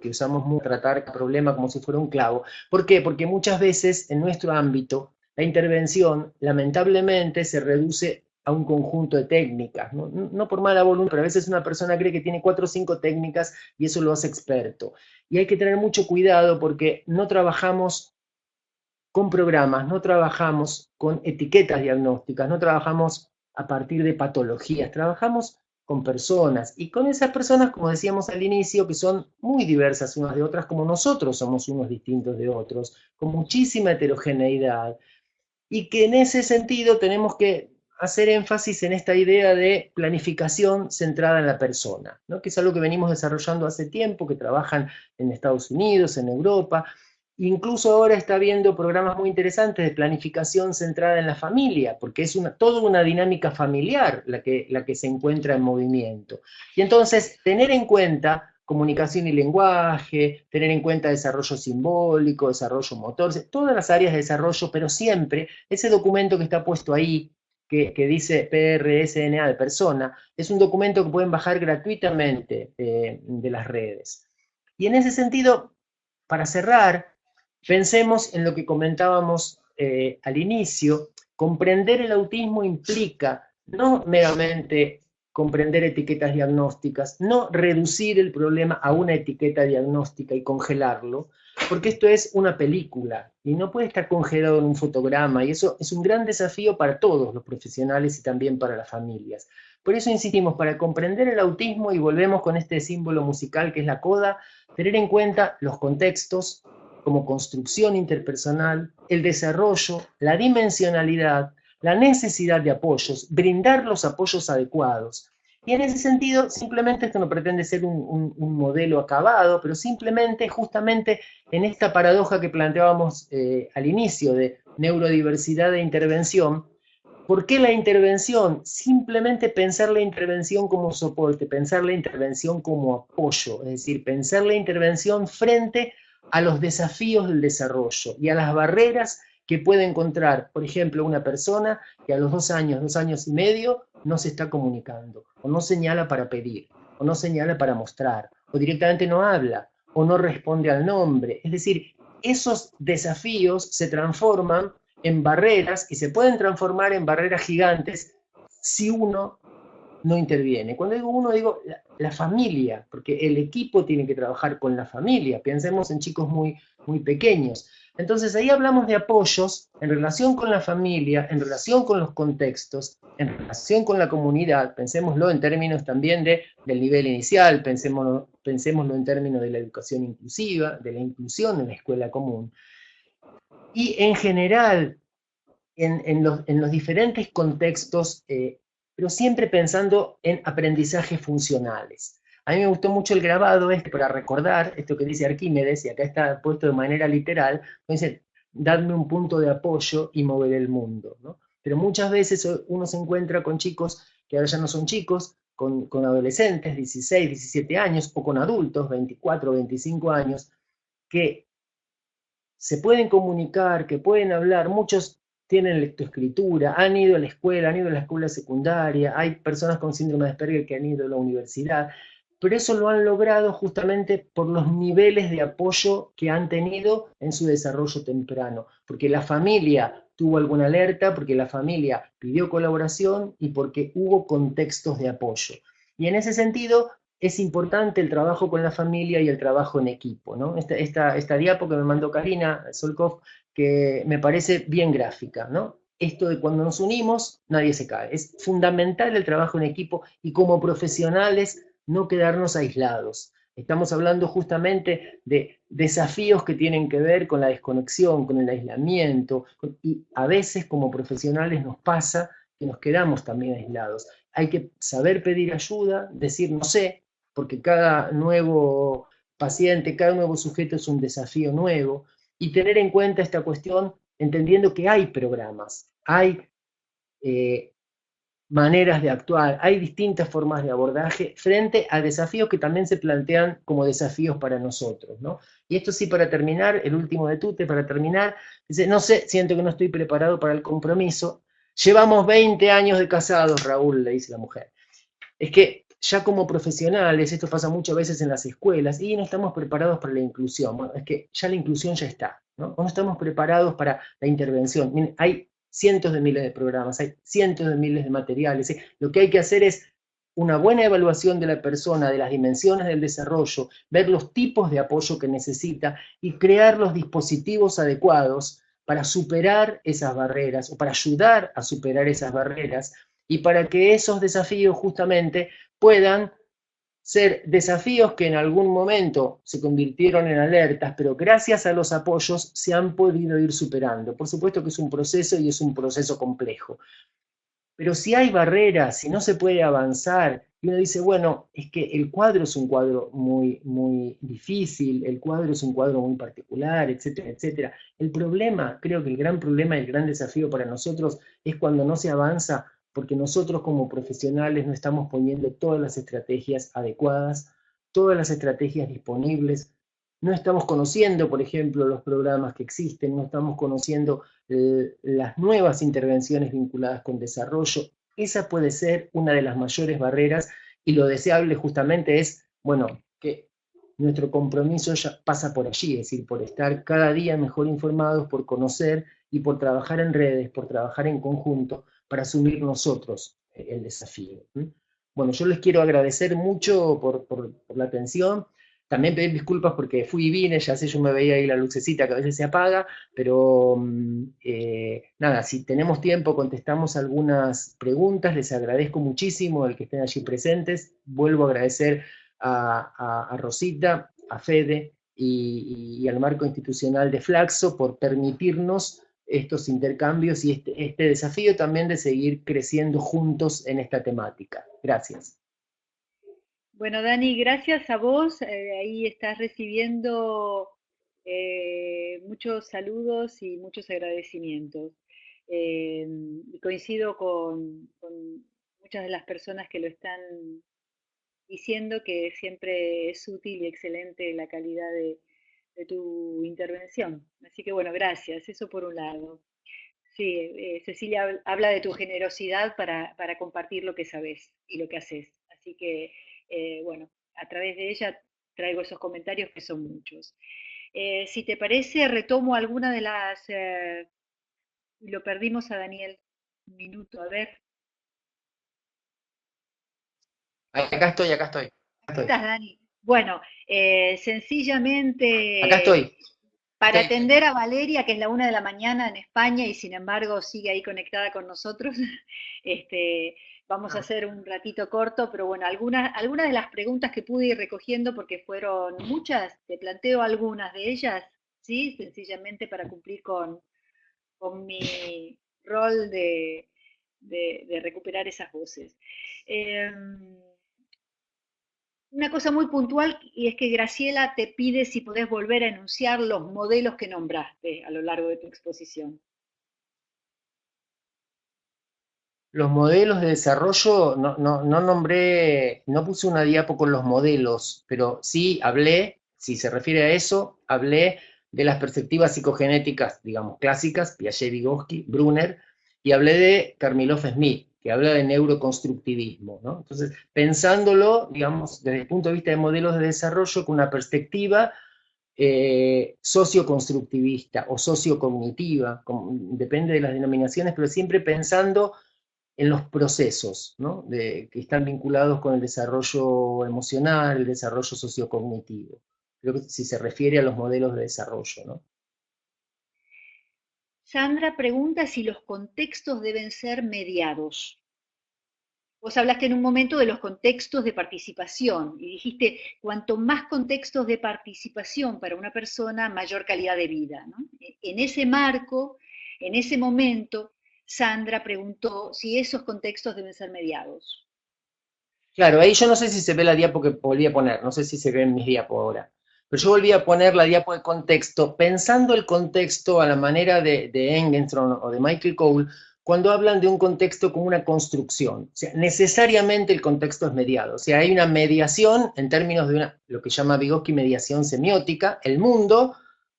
que usamos mucho para tratar el problema como si fuera un clavo. ¿Por qué? Porque muchas veces en nuestro ámbito la intervención lamentablemente se reduce a un conjunto de técnicas, no por mala voluntad, pero a veces una persona cree que tiene 4 o 5 técnicas y eso lo hace experto. Y hay que tener mucho cuidado porque no trabajamos con programas, no trabajamos con etiquetas diagnósticas, no trabajamos a partir de patologías, trabajamos con personas y con esas personas, como decíamos al inicio, que son muy diversas unas de otras, como nosotros somos unos distintos de otros, con muchísima heterogeneidad, y que en ese sentido tenemos que hacer énfasis en esta idea de planificación centrada en la persona, ¿no? Que es algo que venimos desarrollando hace tiempo, que trabajan en Estados Unidos, en Europa. Incluso ahora está habiendo programas muy interesantes de planificación centrada en la familia, porque es toda una dinámica familiar la que se encuentra en movimiento. Y entonces, tener en cuenta comunicación y lenguaje, tener en cuenta desarrollo simbólico, desarrollo motor, todas las áreas de desarrollo, pero siempre ese documento que está puesto ahí, que dice PRSNA de persona, es un documento que pueden bajar gratuitamente de las redes. Y en ese sentido, para cerrar, pensemos en lo que comentábamos al inicio, comprender el autismo implica no meramente comprender etiquetas diagnósticas, no reducir el problema a una etiqueta diagnóstica y congelarlo, porque esto es una película y no puede estar congelado en un fotograma, y eso es un gran desafío para todos los profesionales y también para las familias. Por eso insistimos, para comprender el autismo, y volvemos con este símbolo musical que es la coda, tener en cuenta los contextos como construcción interpersonal, el desarrollo, la dimensionalidad, la necesidad de apoyos, brindar los apoyos adecuados. Y en ese sentido, simplemente esto no pretende ser un modelo acabado, pero simplemente, justamente en esta paradoja que planteábamos al inicio de neurodiversidad e intervención, ¿por qué la intervención? Simplemente pensar la intervención como soporte, pensar la intervención como apoyo, es decir, pensar la intervención frente a los desafíos del desarrollo y a las barreras que puede encontrar, por ejemplo, una persona que a los 2 y medio, no se está comunicando, o no señala para pedir, o no señala para mostrar, o directamente no habla, o no responde al nombre. Es decir, esos desafíos se transforman en barreras y se pueden transformar en barreras gigantes si uno no interviene. Cuando digo uno, digo la familia, porque el equipo tiene que trabajar con la familia. Pensemos en chicos muy, muy pequeños. Entonces ahí hablamos de apoyos en relación con la familia, en relación con los contextos, en relación con la comunidad. Pensémoslo en términos también del nivel inicial, pensémoslo en términos de la educación inclusiva, de la inclusión en la escuela común. Y en general, en los diferentes contextos, pero siempre pensando en aprendizajes funcionales. A mí me gustó mucho el grabado este para recordar esto que dice Arquímedes, y acá está puesto de manera literal, dice, dadme un punto de apoyo y mover el mundo, ¿no? Pero muchas veces uno se encuentra con chicos que ahora ya no son chicos, con adolescentes, 16, 17 años, o con adultos, 24, 25 años, que se pueden comunicar, que pueden hablar, muchos tienen lectoescritura, han ido a la escuela, han ido a la escuela secundaria, hay personas con síndrome de Asperger que han ido a la universidad, pero eso lo han logrado justamente por los niveles de apoyo que han tenido en su desarrollo temprano, porque la familia tuvo alguna alerta, porque la familia pidió colaboración y porque hubo contextos de apoyo. Y en ese sentido, es importante el trabajo con la familia y el trabajo en equipo, ¿no? Esta diapo que me mandó Karina Solkov, que me parece bien gráfica, ¿no? Esto de cuando nos unimos, nadie se cae. Es fundamental el trabajo en equipo y como profesionales no quedarnos aislados. Estamos hablando justamente de desafíos que tienen que ver con la desconexión, con el aislamiento, y a veces como profesionales nos pasa que nos quedamos también aislados. Hay que saber pedir ayuda, decir no sé, porque cada nuevo paciente, cada nuevo sujeto es un desafío nuevo, y tener en cuenta esta cuestión entendiendo que hay programas, hay eh, maneras de actuar, hay distintas formas de abordaje frente a desafíos que también se plantean como desafíos para nosotros, ¿no? Y esto sí, para terminar, el último de Tute, para terminar, dice, no sé, siento que no estoy preparado para el compromiso. Llevamos 20 años de casados, Raúl, le dice la mujer. Es que ya como profesionales, esto pasa muchas veces en las escuelas, y no estamos preparados para la inclusión. Bueno, es que ya la inclusión ya está, ¿no? No estamos preparados para la intervención. Miren, hay cientos de miles de programas, hay cientos de miles de materiales. ¿Sí? Lo que hay que hacer es una buena evaluación de la persona, de las dimensiones del desarrollo, ver los tipos de apoyo que necesita y crear los dispositivos adecuados para superar esas barreras o para ayudar a superar esas barreras y para que esos desafíos justamente puedan ser desafíos que en algún momento se convirtieron en alertas, pero gracias a los apoyos se han podido ir superando. Por supuesto que es un proceso y es un proceso complejo. Pero si hay barreras, si no se puede avanzar, y uno dice, bueno, es que el cuadro es un cuadro muy, muy difícil, el cuadro es un cuadro muy particular, etcétera, etcétera. El problema, creo que el gran problema y el gran desafío para nosotros es cuando no se avanza, porque nosotros como profesionales no estamos poniendo todas las estrategias adecuadas, todas las estrategias disponibles, no estamos conociendo, por ejemplo, los programas que existen, no estamos conociendo las nuevas intervenciones vinculadas con desarrollo. Esa puede ser una de las mayores barreras, y lo deseable justamente es, bueno, que nuestro compromiso ya pasa por allí, es decir, por estar cada día mejor informados, por conocer y por trabajar en redes, por trabajar en conjunto para asumir nosotros el desafío. Bueno, yo les quiero agradecer mucho por la atención. También pedir disculpas porque fui y vine, ya sé, yo me veía ahí la lucecita que a veces se apaga, pero nada, si tenemos tiempo contestamos algunas preguntas, les agradezco muchísimo el que estén allí presentes. Vuelvo a agradecer a Rosita, a Fede y al marco institucional de Flaxo por permitirnos estos intercambios y este desafío también de seguir creciendo juntos en esta temática. Gracias. Bueno, Dani, gracias a vos. Ahí estás recibiendo muchos saludos y muchos agradecimientos. Y coincido con muchas de las personas que lo están diciendo que siempre es útil y excelente la calidad de tu intervención. Así que bueno, gracias. Eso por un lado. Sí, Cecilia habla de tu generosidad para compartir lo que sabes y lo que haces. Así que, bueno, a través de ella traigo esos comentarios que son muchos. Si te parece, retomo alguna de las... lo perdimos a Daniel. Un minuto, a ver. Acá estoy, acá estoy. Acá estoy. ¿Estás, Dani? Bueno, Acá sencillamente estoy. para Sí. atender a Valeria, que es la 1 de la mañana en España y sin embargo sigue ahí conectada con nosotros, vamos a Ah, hacer un ratito corto, pero bueno, algunas de las preguntas que pude ir recogiendo, porque fueron muchas, te planteo algunas de ellas, ¿sí? Sencillamente para cumplir con mi rol de recuperar esas voces. Em, una cosa muy puntual y es que Graciela te pide si podés volver a enunciar los modelos que nombraste a lo largo de tu exposición. los modelos de desarrollo, no nombré, no puse una diapo con los modelos, pero sí hablé, si se refiere a eso, hablé de las perspectivas psicogenéticas, digamos, clásicas, Piaget, Vygotsky, Brunner, y hablé de Karmilov-Smith, que habla de neuroconstructivismo, ¿no? Entonces, pensándolo, digamos, desde el punto de vista de modelos de desarrollo, con una perspectiva socioconstructivista o sociocognitiva, depende de las denominaciones, pero siempre pensando en los procesos, ¿no? Que están vinculados con el desarrollo emocional, el desarrollo sociocognitivo. Creo que si se refiere a los modelos de desarrollo, ¿no? Sandra pregunta si los contextos deben ser mediados. Vos hablaste en un momento de los contextos de participación y dijiste, cuanto más contextos de participación para una persona, mayor calidad de vida, ¿no? En ese marco, en ese momento, Sandra preguntó si esos contextos deben ser mediados. Claro, ahí yo no sé si se ve la diapo que volví a poner, no sé si se ven mis diapos ahora, pero yo volví a poner la diapo de contexto, pensando el contexto a la manera de Engenstrom o de Michael Cole, cuando hablan de un contexto como una construcción. O sea, necesariamente el contexto es mediado. O sea, hay una mediación en términos de lo que llama Vygotsky mediación semiótica, el mundo,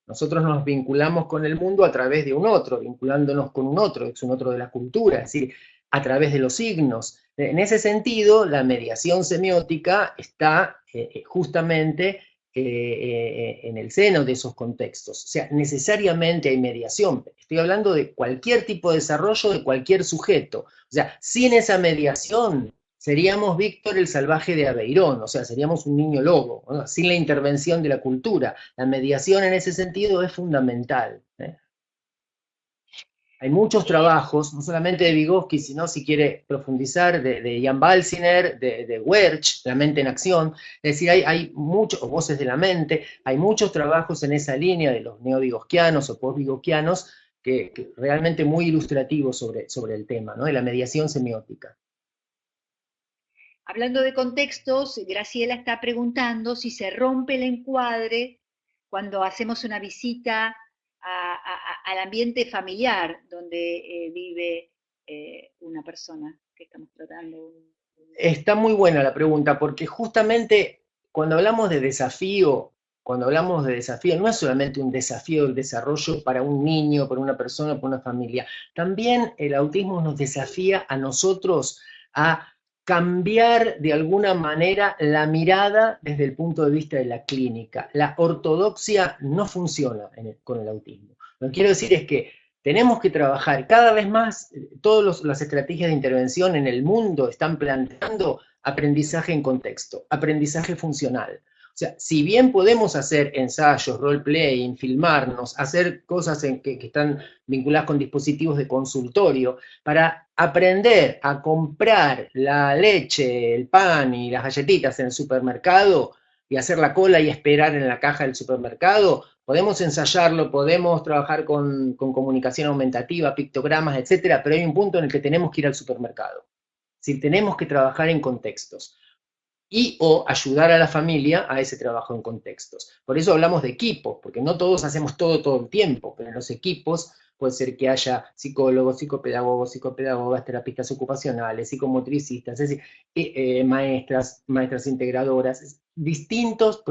nosotros nos vinculamos con el mundo a través de un otro, vinculándonos con un otro, es un otro de la cultura, es decir, a través de los signos. En ese sentido, la mediación semiótica está justamente en el seno de esos contextos. O sea, necesariamente hay mediación. Estoy hablando de cualquier tipo de desarrollo de cualquier sujeto. O sea, sin esa mediación seríamos Víctor el salvaje de Aveirón, o sea, seríamos un niño lobo, ¿no? Sin la intervención de la cultura. La mediación en ese sentido es fundamental. Hay muchos Eh, trabajos, no solamente de Vygotsky, sino si quiere profundizar, de Jan Balsiner, de Werch, La mente en acción. Es decir, hay muchos, o Voces de la mente, hay muchos trabajos en esa línea de los neovigosquianos o postvigosquianos que realmente muy ilustrativos sobre el tema, ¿no? De la mediación semiótica. Hablando de contextos, Graciela está preguntando si se rompe el encuadre cuando hacemos una visita al ambiente familiar donde vive una persona que estamos tratando. Está muy buena la pregunta, porque justamente cuando hablamos de desafío, no es solamente un desafío del desarrollo para un niño, para una persona, para una familia. También el autismo nos desafía a nosotros a cambiar de alguna manera la mirada desde el punto de vista de la clínica. La ortodoxia no funciona con el autismo. Lo que quiero decir es que tenemos que trabajar cada vez más, todas las estrategias de intervención en el mundo están planteando aprendizaje en contexto, aprendizaje funcional. O sea, si bien podemos hacer ensayos, role-playing, filmarnos, hacer cosas que están vinculadas con dispositivos de consultorio, para aprender a comprar la leche, el pan y las galletitas en el supermercado y hacer la cola y esperar en la caja del supermercado, podemos ensayarlo, podemos trabajar con comunicación aumentativa, pictogramas, etcétera, pero hay un punto en el que tenemos que ir al supermercado. Si tenemos que trabajar en contextos y o ayudar a la familia a ese trabajo en contextos. Por eso hablamos de equipos, porque no todos hacemos todo el tiempo, pero en los equipos puede ser que haya psicólogos, psicopedagogas, terapistas ocupacionales, psicomotricistas, es decir, maestras integradoras, distintos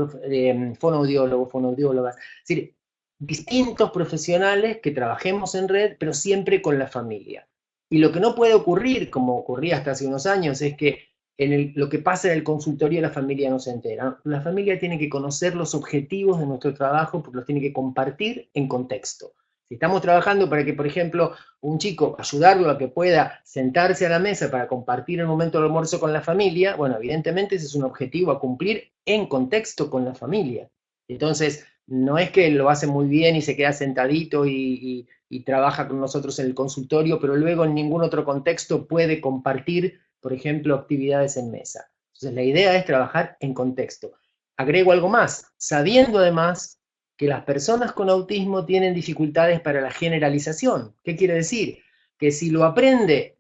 fonoaudiólogas, es decir, distintos profesionales que trabajemos en red, pero siempre con la familia. Y lo que no puede ocurrir, como ocurría hasta hace unos años, es que lo que pasa en el consultorio la familia no se entera. La familia tiene que conocer los objetivos de nuestro trabajo porque los tiene que compartir en contexto. Si estamos trabajando para que, por ejemplo, un chico, ayudarlo a que pueda sentarse a la mesa para compartir el momento del almuerzo con la familia, bueno, evidentemente ese es un objetivo a cumplir en contexto con la familia. Entonces, no es que lo hace muy bien y se queda sentadito y trabaja con nosotros en el consultorio, pero luego en ningún otro contexto puede compartir, por ejemplo, actividades en mesa. Entonces, la idea es trabajar en contexto. Agrego algo más, sabiendo además que las personas con autismo tienen dificultades para la generalización. ¿Qué quiere decir? Que si lo aprende,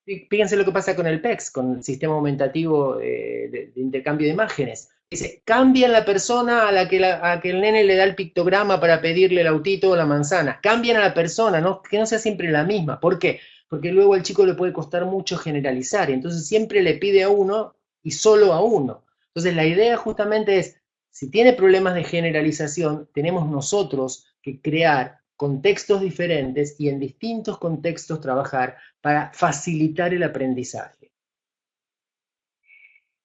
fíjense lo que pasa con el PEX, con el sistema aumentativo de intercambio de imágenes. Dice, cambia la persona a la que el nene le da el pictograma para pedirle el autito o la manzana. Cambian a la persona, ¿no? Que no sea siempre la misma. ¿Por qué? Porque luego al chico le puede costar mucho generalizar, y entonces siempre le pide a uno y solo a uno. Entonces la idea justamente es, si tiene problemas de generalización, tenemos nosotros que crear contextos diferentes y en distintos contextos trabajar para facilitar el aprendizaje.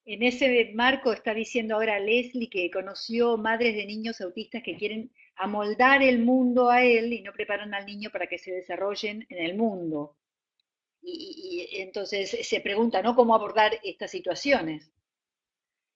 En ese marco está diciendo ahora Leslie que conoció madres de niños autistas que quieren amoldar el mundo a él y no preparan al niño para que se desarrollen en el mundo. Y entonces se pregunta, ¿no? ¿Cómo abordar estas situaciones?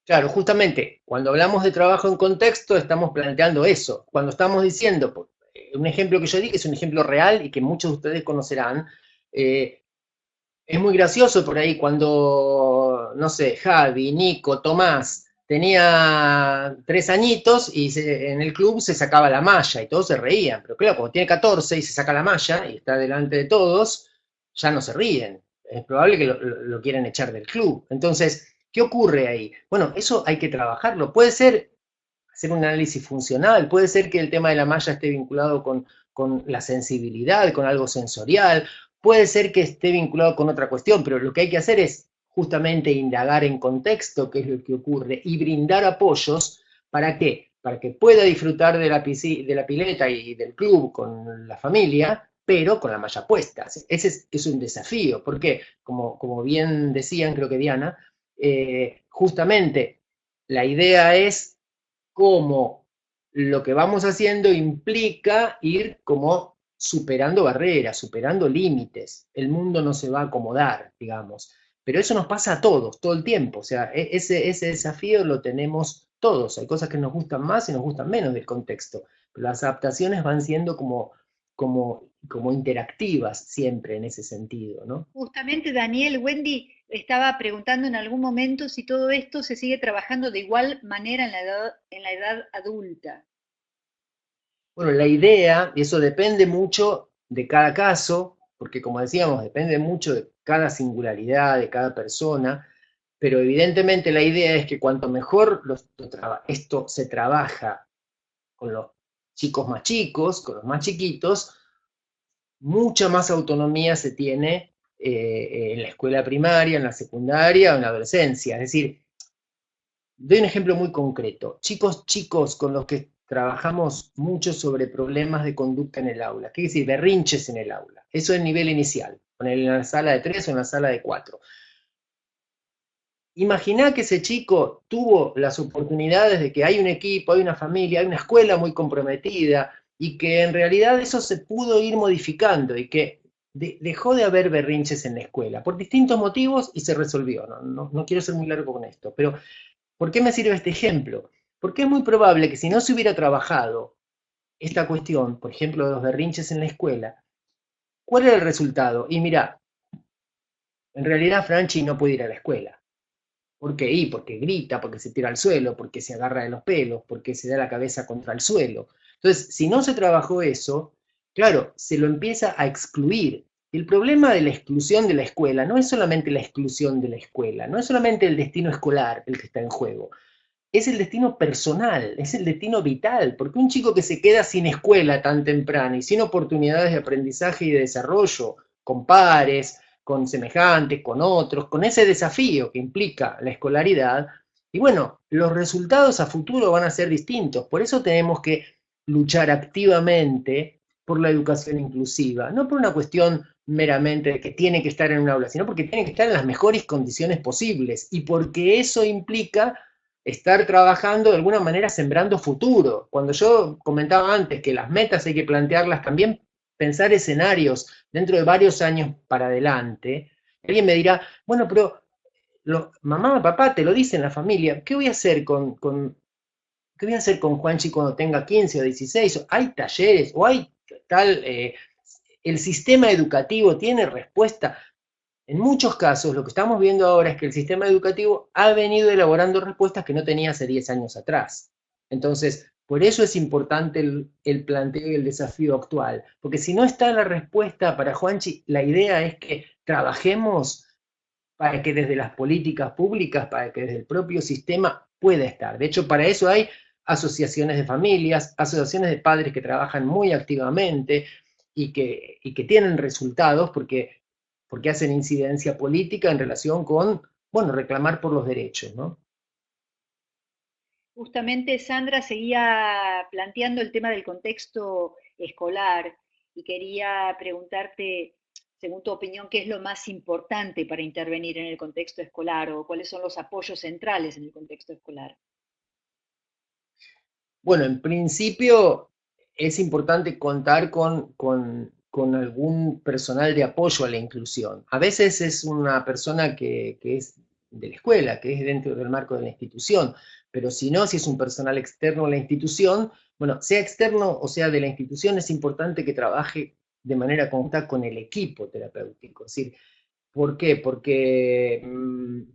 Claro, justamente, cuando hablamos de trabajo en contexto, estamos planteando eso. Cuando estamos diciendo, un ejemplo que yo di, que es un ejemplo real y que muchos de ustedes conocerán, es muy gracioso por ahí cuando, no sé, Javi, Nico, Tomás, tenía 3 añitos y en el club se sacaba la malla y todos se reían. Pero claro, cuando tiene 14 y se saca la malla y está delante de todos, ya no se ríen. Es probable que lo quieran echar del club. Entonces, ¿qué ocurre ahí? Bueno, eso hay que trabajarlo. Puede ser hacer un análisis funcional, puede ser que el tema de la malla esté vinculado con la sensibilidad, con algo sensorial, puede ser que esté vinculado con otra cuestión, pero lo que hay que hacer es justamente indagar en contexto qué es lo que ocurre y brindar apoyos. ¿Para qué? Para que pueda disfrutar de la pileta y del club con la familia, pero con la malla puesta. Ese es un desafío, porque, como bien decían, creo que Diana, justamente la idea es cómo lo que vamos haciendo implica ir como superando barreras, superando límites. El mundo no se va a acomodar, digamos. Pero eso nos pasa a todos, todo el tiempo. O sea, ese desafío lo tenemos todos. Hay cosas que nos gustan más y nos gustan menos del contexto. Pero las adaptaciones van siendo como interactivas siempre en ese sentido, ¿no? Justamente Daniel, Wendy estaba preguntando en algún momento si todo esto se sigue trabajando de igual manera en la edad adulta. Bueno, la idea, y eso depende mucho de cada caso, porque como decíamos, depende mucho de cada singularidad, de cada persona, pero evidentemente la idea es que cuanto mejor esto se trabaja con los chicos más chicos, con los más chiquitos, mucha más autonomía se tiene en la escuela primaria, en la secundaria o en la adolescencia. Es decir, doy un ejemplo muy concreto. Chicos chicos con los que trabajamos mucho sobre problemas de conducta en el aula. ¿Qué quiere decir? Berrinches en el aula. Eso es nivel inicial. Ponerlo en la sala de 3 o en la sala de 4. Imaginá que ese chico tuvo las oportunidades de que hay un equipo, hay una familia, hay una escuela muy comprometida, y que en realidad eso se pudo ir modificando y que dejó de haber berrinches en la escuela por distintos motivos y se resolvió. No quiero ser muy largo con esto, pero ¿por qué me sirve este ejemplo? Porque es muy probable que si no se hubiera trabajado esta cuestión, por ejemplo, de los berrinches en la escuela, ¿cuál era el resultado? Y mira, en realidad Franchi no puede ir a la escuela. ¿Por qué? Y porque grita, porque se tira al suelo, porque se agarra de los pelos, porque se da la cabeza contra el suelo. Entonces, si no se trabajó eso, claro, se lo empieza a excluir. El problema de la exclusión de la escuela no es solamente la exclusión de la escuela, no es solamente el destino escolar el que está en juego, es el destino personal, es el destino vital, porque un chico que se queda sin escuela tan temprano y sin oportunidades de aprendizaje y de desarrollo, con pares, con semejantes, con otros, con ese desafío que implica la escolaridad, y bueno, los resultados a futuro van a ser distintos, por eso tenemos que luchar activamente por la educación inclusiva, no por una cuestión meramente de que tiene que estar en un aula, sino porque tiene que estar en las mejores condiciones posibles, y porque eso implica estar trabajando de alguna manera sembrando futuro. Cuando yo comentaba antes que las metas hay que plantearlas, también pensar escenarios dentro de varios años para adelante, alguien me dirá, bueno, pero mamá, papá, te lo dice en la familia, ¿qué voy a hacer qué voy a hacer con Juanchi cuando tenga 15 o 16? Hay talleres o hay tal, el sistema educativo tiene respuesta. En muchos casos, lo que estamos viendo ahora es que el sistema educativo ha venido elaborando respuestas que no tenía hace 10 años atrás. Entonces, por eso es importante el planteo y el desafío actual, porque si no está la respuesta para Juanchi, la idea es que trabajemos para que desde las políticas públicas, para que desde el propio sistema pueda estar. De hecho, para eso hay asociaciones de familias, asociaciones de padres que trabajan muy activamente y que tienen resultados porque hacen incidencia política en relación con, bueno, reclamar por los derechos, ¿no? Justamente Sandra seguía planteando el tema del contexto escolar y quería preguntarte, según tu opinión, qué es lo más importante para intervenir en el contexto escolar o cuáles son los apoyos centrales en el contexto escolar. Bueno, en principio es importante contar con algún personal de apoyo a la inclusión. A veces es una persona que es de la escuela, que es dentro del marco de la institución, pero si no, si es un personal externo a la institución, bueno, sea externo o sea de la institución, es importante que trabaje de manera conjunta con el equipo terapéutico. Es decir, ¿por qué? Porque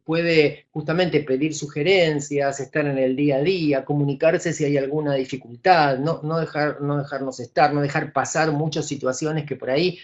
puede justamente pedir sugerencias, estar en el día a día, comunicarse si hay alguna dificultad, no dejarnos estar, no dejar pasar muchas situaciones que por ahí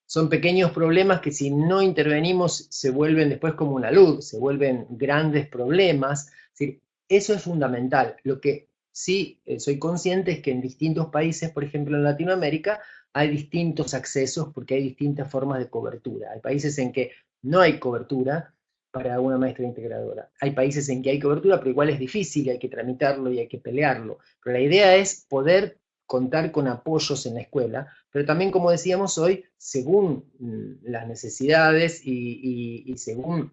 son pequeños problemas que si no intervenimos se vuelven después como una luz, se vuelven grandes problemas. Es decir, eso es fundamental. Lo que sí soy consciente es que en distintos países, por ejemplo en Latinoamérica, hay distintos accesos porque hay distintas formas de cobertura. Hay países en que no hay cobertura para una maestra integradora. Hay países en que hay cobertura, pero igual es difícil, hay que tramitarlo y hay que pelearlo. Pero la idea es poder contar con apoyos en la escuela, pero también, como decíamos hoy, según las necesidades y según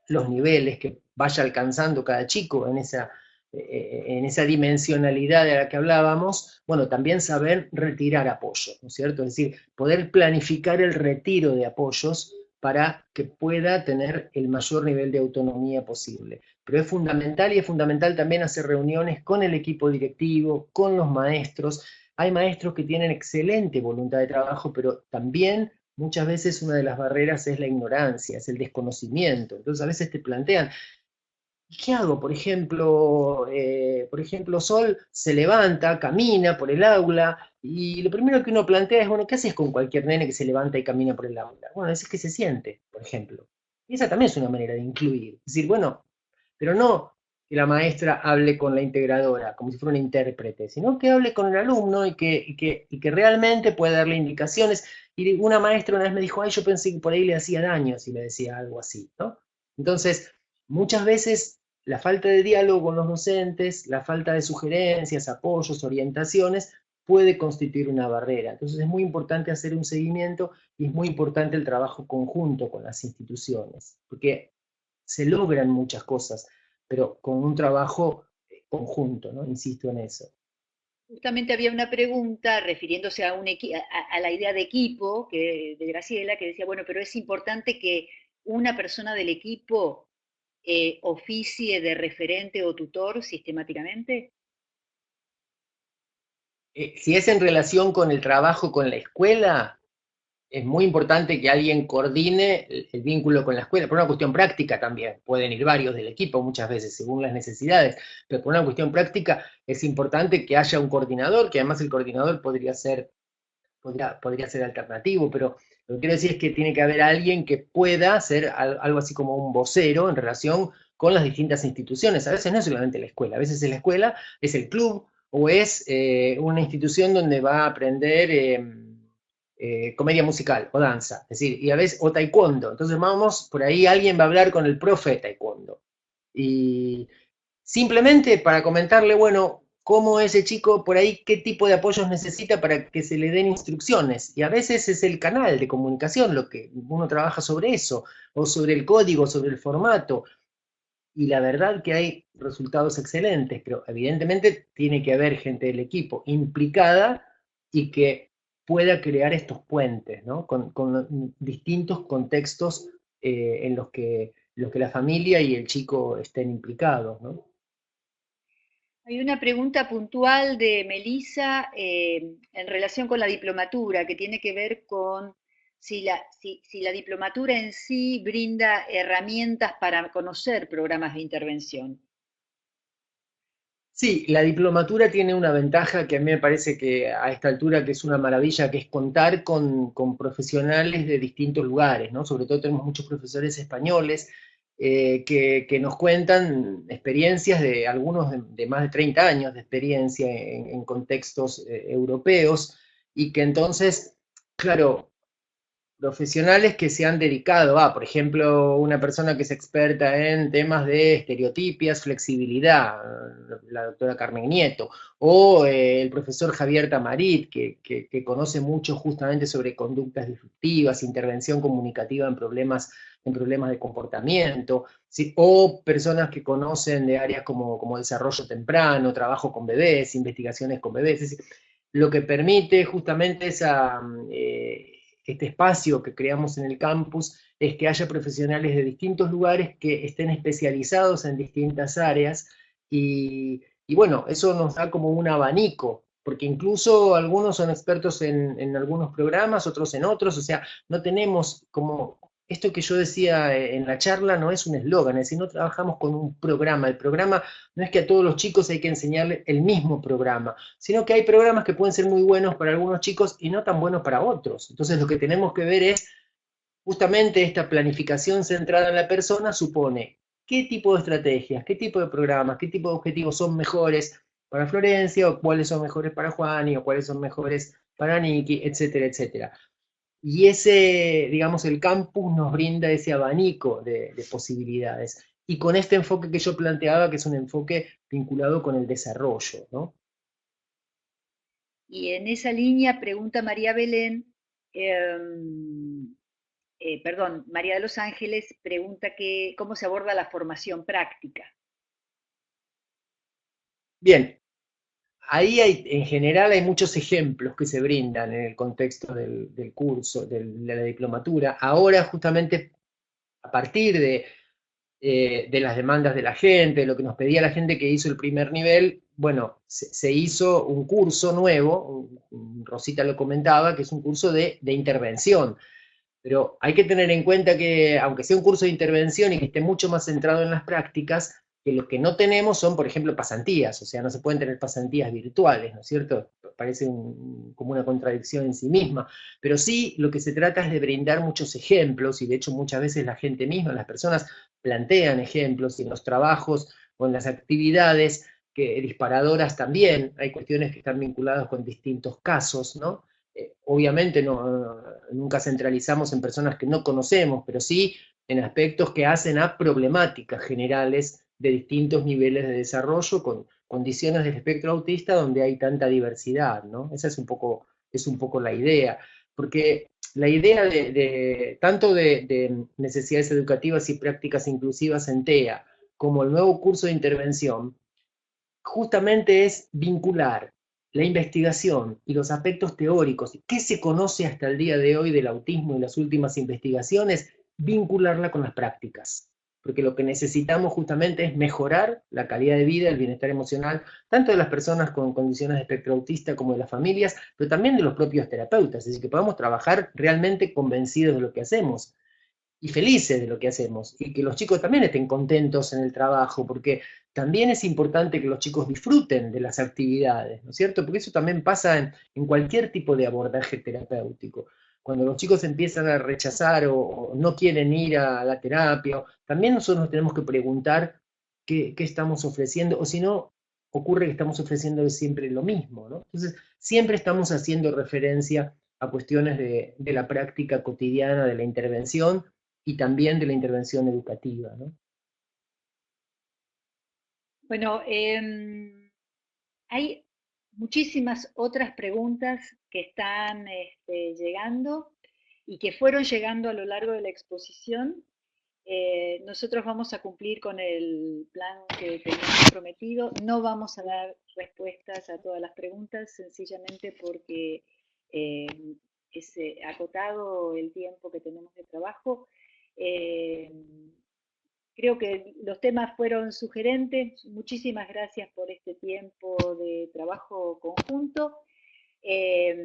los niveles que vaya alcanzando cada chico en esa dimensionalidad de la que hablábamos, bueno, también saber retirar apoyo, ¿no es cierto? Es decir, poder planificar el retiro de apoyos para que pueda tener el mayor nivel de autonomía posible. Pero es fundamental y es fundamental también hacer reuniones con el equipo directivo, con los maestros. Hay maestros que tienen excelente voluntad de trabajo, pero también muchas veces una de las barreras es la ignorancia, es el desconocimiento. Entonces a veces te plantean, ¿qué hago? Por ejemplo, Sol se levanta, camina por el aula y lo primero que uno plantea es, bueno, ¿qué haces con cualquier nene que se levanta y camina por el aula? Bueno, es que se siente, por ejemplo. Y esa también es una manera de incluir. Es decir, bueno, pero no que la maestra hable con la integradora, como si fuera un intérprete, sino que hable con el alumno y que realmente pueda darle indicaciones. Y una maestra una vez me dijo, ay, yo pensé que por ahí le hacía daño si le decía algo así, ¿no? Entonces, muchas veces la falta de diálogo con los docentes, la falta de sugerencias, apoyos, orientaciones, puede constituir una barrera. Entonces es muy importante hacer un seguimiento y es muy importante el trabajo conjunto con las instituciones, porque se logran muchas cosas, pero con un trabajo conjunto, ¿no? Insisto en eso. Justamente había una pregunta refiriéndose a, a la idea de equipo de Graciela, que decía, bueno, pero es importante que una persona del equipo oficie de referente o tutor sistemáticamente. Si es en relación con el trabajo con la escuela, es muy importante que alguien coordine el vínculo con la escuela, por una cuestión práctica también. Pueden ir varios del equipo muchas veces según las necesidades, pero por una cuestión práctica es importante que haya un coordinador, que además el coordinador podría ser alternativo, pero lo que quiero decir es que tiene que haber alguien que pueda ser algo así como un vocero en relación con las distintas instituciones. A veces no es solamente la escuela, a veces es la escuela, es el club o es una institución donde va a aprender comedia musical o danza, es decir, y a veces, o taekwondo. Entonces vamos, por ahí alguien va a hablar con el profe de taekwondo. Y simplemente para comentarle, bueno, cómo ese chico por ahí, qué tipo de apoyos necesita para que se le den instrucciones. Y a veces es el canal de comunicación lo que uno trabaja sobre eso, o sobre el código, sobre el formato. Y la verdad que hay resultados excelentes, pero evidentemente tiene que haber gente del equipo implicada y que pueda crear estos puentes, ¿no? Con distintos contextos en los que la familia y el chico estén implicados, ¿no? Hay una pregunta puntual de Melissa en relación con la diplomatura, que tiene que ver con si la diplomatura en sí brinda herramientas para conocer programas de intervención. Sí, la diplomatura tiene una ventaja que a mí me parece que a esta altura que es una maravilla, que es contar con profesionales de distintos lugares, ¿no? Sobre todo tenemos muchos profesores españoles que nos cuentan experiencias de algunos de más de 30 años de experiencia en contextos europeos y que entonces, claro, profesionales que se han dedicado a, por ejemplo, una persona que es experta en temas de estereotipias, flexibilidad, la doctora Carmen Nieto, o el profesor Javier Tamarit, que conoce mucho justamente sobre conductas disruptivas, intervención comunicativa en problemas de comportamiento, ¿sí? O personas que conocen de áreas como desarrollo temprano, trabajo con bebés, investigaciones con bebés. Es decir, lo que permite justamente este espacio que creamos en el campus es que haya profesionales de distintos lugares que estén especializados en distintas áreas y bueno, eso nos da como un abanico, porque incluso algunos son expertos en algunos programas, otros en otros, o sea, no tenemos como esto que yo decía en la charla no es un eslogan, es decir, no trabajamos con un programa. El programa no es que a todos los chicos hay que enseñarle el mismo programa, sino que hay programas que pueden ser muy buenos para algunos chicos y no tan buenos para otros. Entonces lo que tenemos que ver es justamente esta planificación centrada en la persona supone qué tipo de estrategias, qué tipo de programas, qué tipo de objetivos son mejores para Florencia, o cuáles son mejores para Juani, o cuáles son mejores para Niki, etcétera, etcétera. Y ese, digamos, el campus nos brinda ese abanico de posibilidades. Y con este enfoque que yo planteaba, que es un enfoque vinculado con el desarrollo, ¿no? Y en esa línea pregunta María Belén, perdón, María de los Ángeles pregunta cómo se aborda la formación práctica. Bien, ahí en general hay muchos ejemplos que se brindan en el contexto del curso, de la diplomatura. Ahora justamente a partir de las demandas de la gente, de lo que nos pedía la gente que hizo el primer nivel, bueno, se hizo un curso nuevo, Rosita lo comentaba, que es un curso de intervención. Pero hay que tener en cuenta que, aunque sea un curso de intervención y que esté mucho más centrado en las prácticas, que lo que no tenemos son, por ejemplo, pasantías, o sea, no se pueden tener pasantías virtuales, ¿no es cierto? Parece como una contradicción en sí misma, pero sí lo que se trata es de brindar muchos ejemplos, y de hecho muchas veces la gente misma, las personas plantean ejemplos y en los trabajos o en las actividades, que disparadoras también, hay cuestiones que están vinculadas con distintos casos, ¿no? Obviamente nunca centralizamos en personas que no conocemos, pero sí en aspectos que hacen a problemáticas generales de distintos niveles de desarrollo con condiciones del espectro autista donde hay tanta diversidad, ¿no? Esa es un poco la idea, porque la idea tanto de necesidades educativas y prácticas inclusivas en TEA, como el nuevo curso de intervención, justamente es vincular la investigación y los aspectos teóricos, qué se conoce hasta el día de hoy del autismo y las últimas investigaciones, vincularla con las prácticas. Porque lo que necesitamos justamente es mejorar la calidad de vida, el bienestar emocional, tanto de las personas con condiciones de espectro autista como de las familias, pero también de los propios terapeutas, es decir, que podamos trabajar realmente convencidos de lo que hacemos y felices de lo que hacemos, y que los chicos también estén contentos en el trabajo, porque también es importante que los chicos disfruten de las actividades, ¿no es cierto? Porque eso también pasa en cualquier tipo de abordaje terapéutico. Cuando los chicos empiezan a rechazar o no quieren ir a la terapia, también nosotros nos tenemos que preguntar qué estamos ofreciendo, o si no, ocurre que estamos ofreciendo siempre lo mismo, ¿no? Entonces, siempre estamos haciendo referencia a cuestiones de la práctica cotidiana, de la intervención, y también de la intervención educativa, ¿no? Bueno, hay muchísimas otras preguntas que están llegando y que fueron llegando a lo largo de la exposición. Nosotros vamos a cumplir con el plan que teníamos prometido. No vamos a dar respuestas a todas las preguntas, sencillamente porque eh, es acotado el tiempo que tenemos de trabajo. Eh, Creo que los temas fueron sugerentes. Muchísimas gracias por este tiempo de trabajo conjunto. Eh,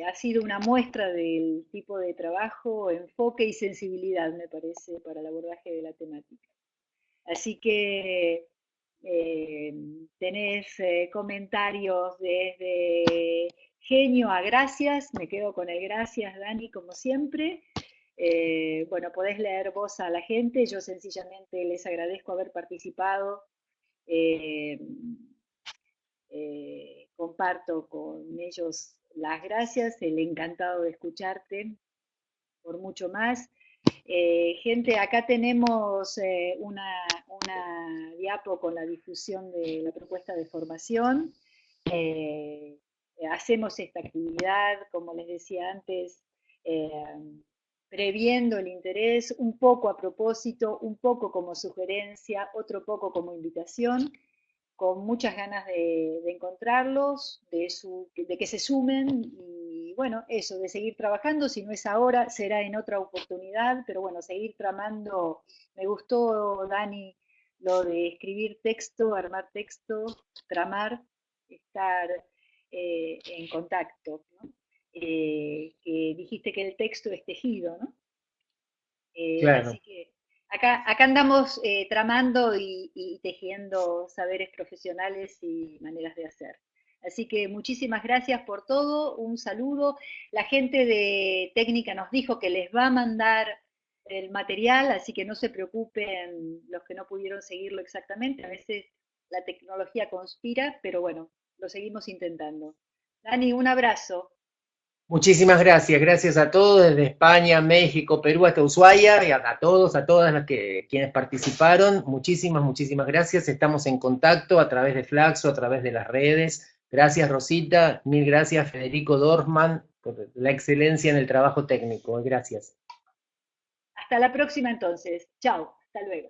Ha sido una muestra del tipo de trabajo, enfoque y sensibilidad, me parece, para el abordaje de la temática. Así que eh, tenés comentarios desde genio a gracias, me quedo con el gracias, Dani, como siempre. Bueno, podés leer vos a la gente, yo sencillamente les agradezco haber participado. Eh, Comparto con ellos las gracias, el encantado de escucharte por mucho más. Gente, acá tenemos una diapo con la difusión de la propuesta de formación. Eh, Hacemos esta actividad, como les decía antes, eh, previendo el interés, un poco a propósito, un poco como sugerencia, otro poco como invitación, con muchas ganas de encontrarlos, de que se sumen y bueno, eso, de seguir trabajando, si no es ahora, será en otra oportunidad, pero bueno, seguir tramando. Me gustó, Dani, lo de escribir texto, armar texto, tramar, estar en contacto, ¿no? Que dijiste que el texto es tejido, ¿no? Así Claro. que acá andamos tramando y tejiendo saberes profesionales y maneras de hacer. Así que muchísimas gracias por todo, un saludo. La gente de técnica nos dijo que les va a mandar el material, así que no se preocupen los que no pudieron seguirlo exactamente. A veces la tecnología conspira, pero bueno, lo seguimos intentando. Dani, un abrazo. Muchísimas gracias, gracias a todos desde España, México, Perú hasta Ushuaia, y a todos, a todas las quienes participaron, muchísimas gracias, estamos en contacto a través de Flaxo, a través de las redes. Gracias Rosita, mil gracias Federico Dorfman por la excelencia en el trabajo técnico, gracias. Hasta la próxima entonces. Chao, hasta luego.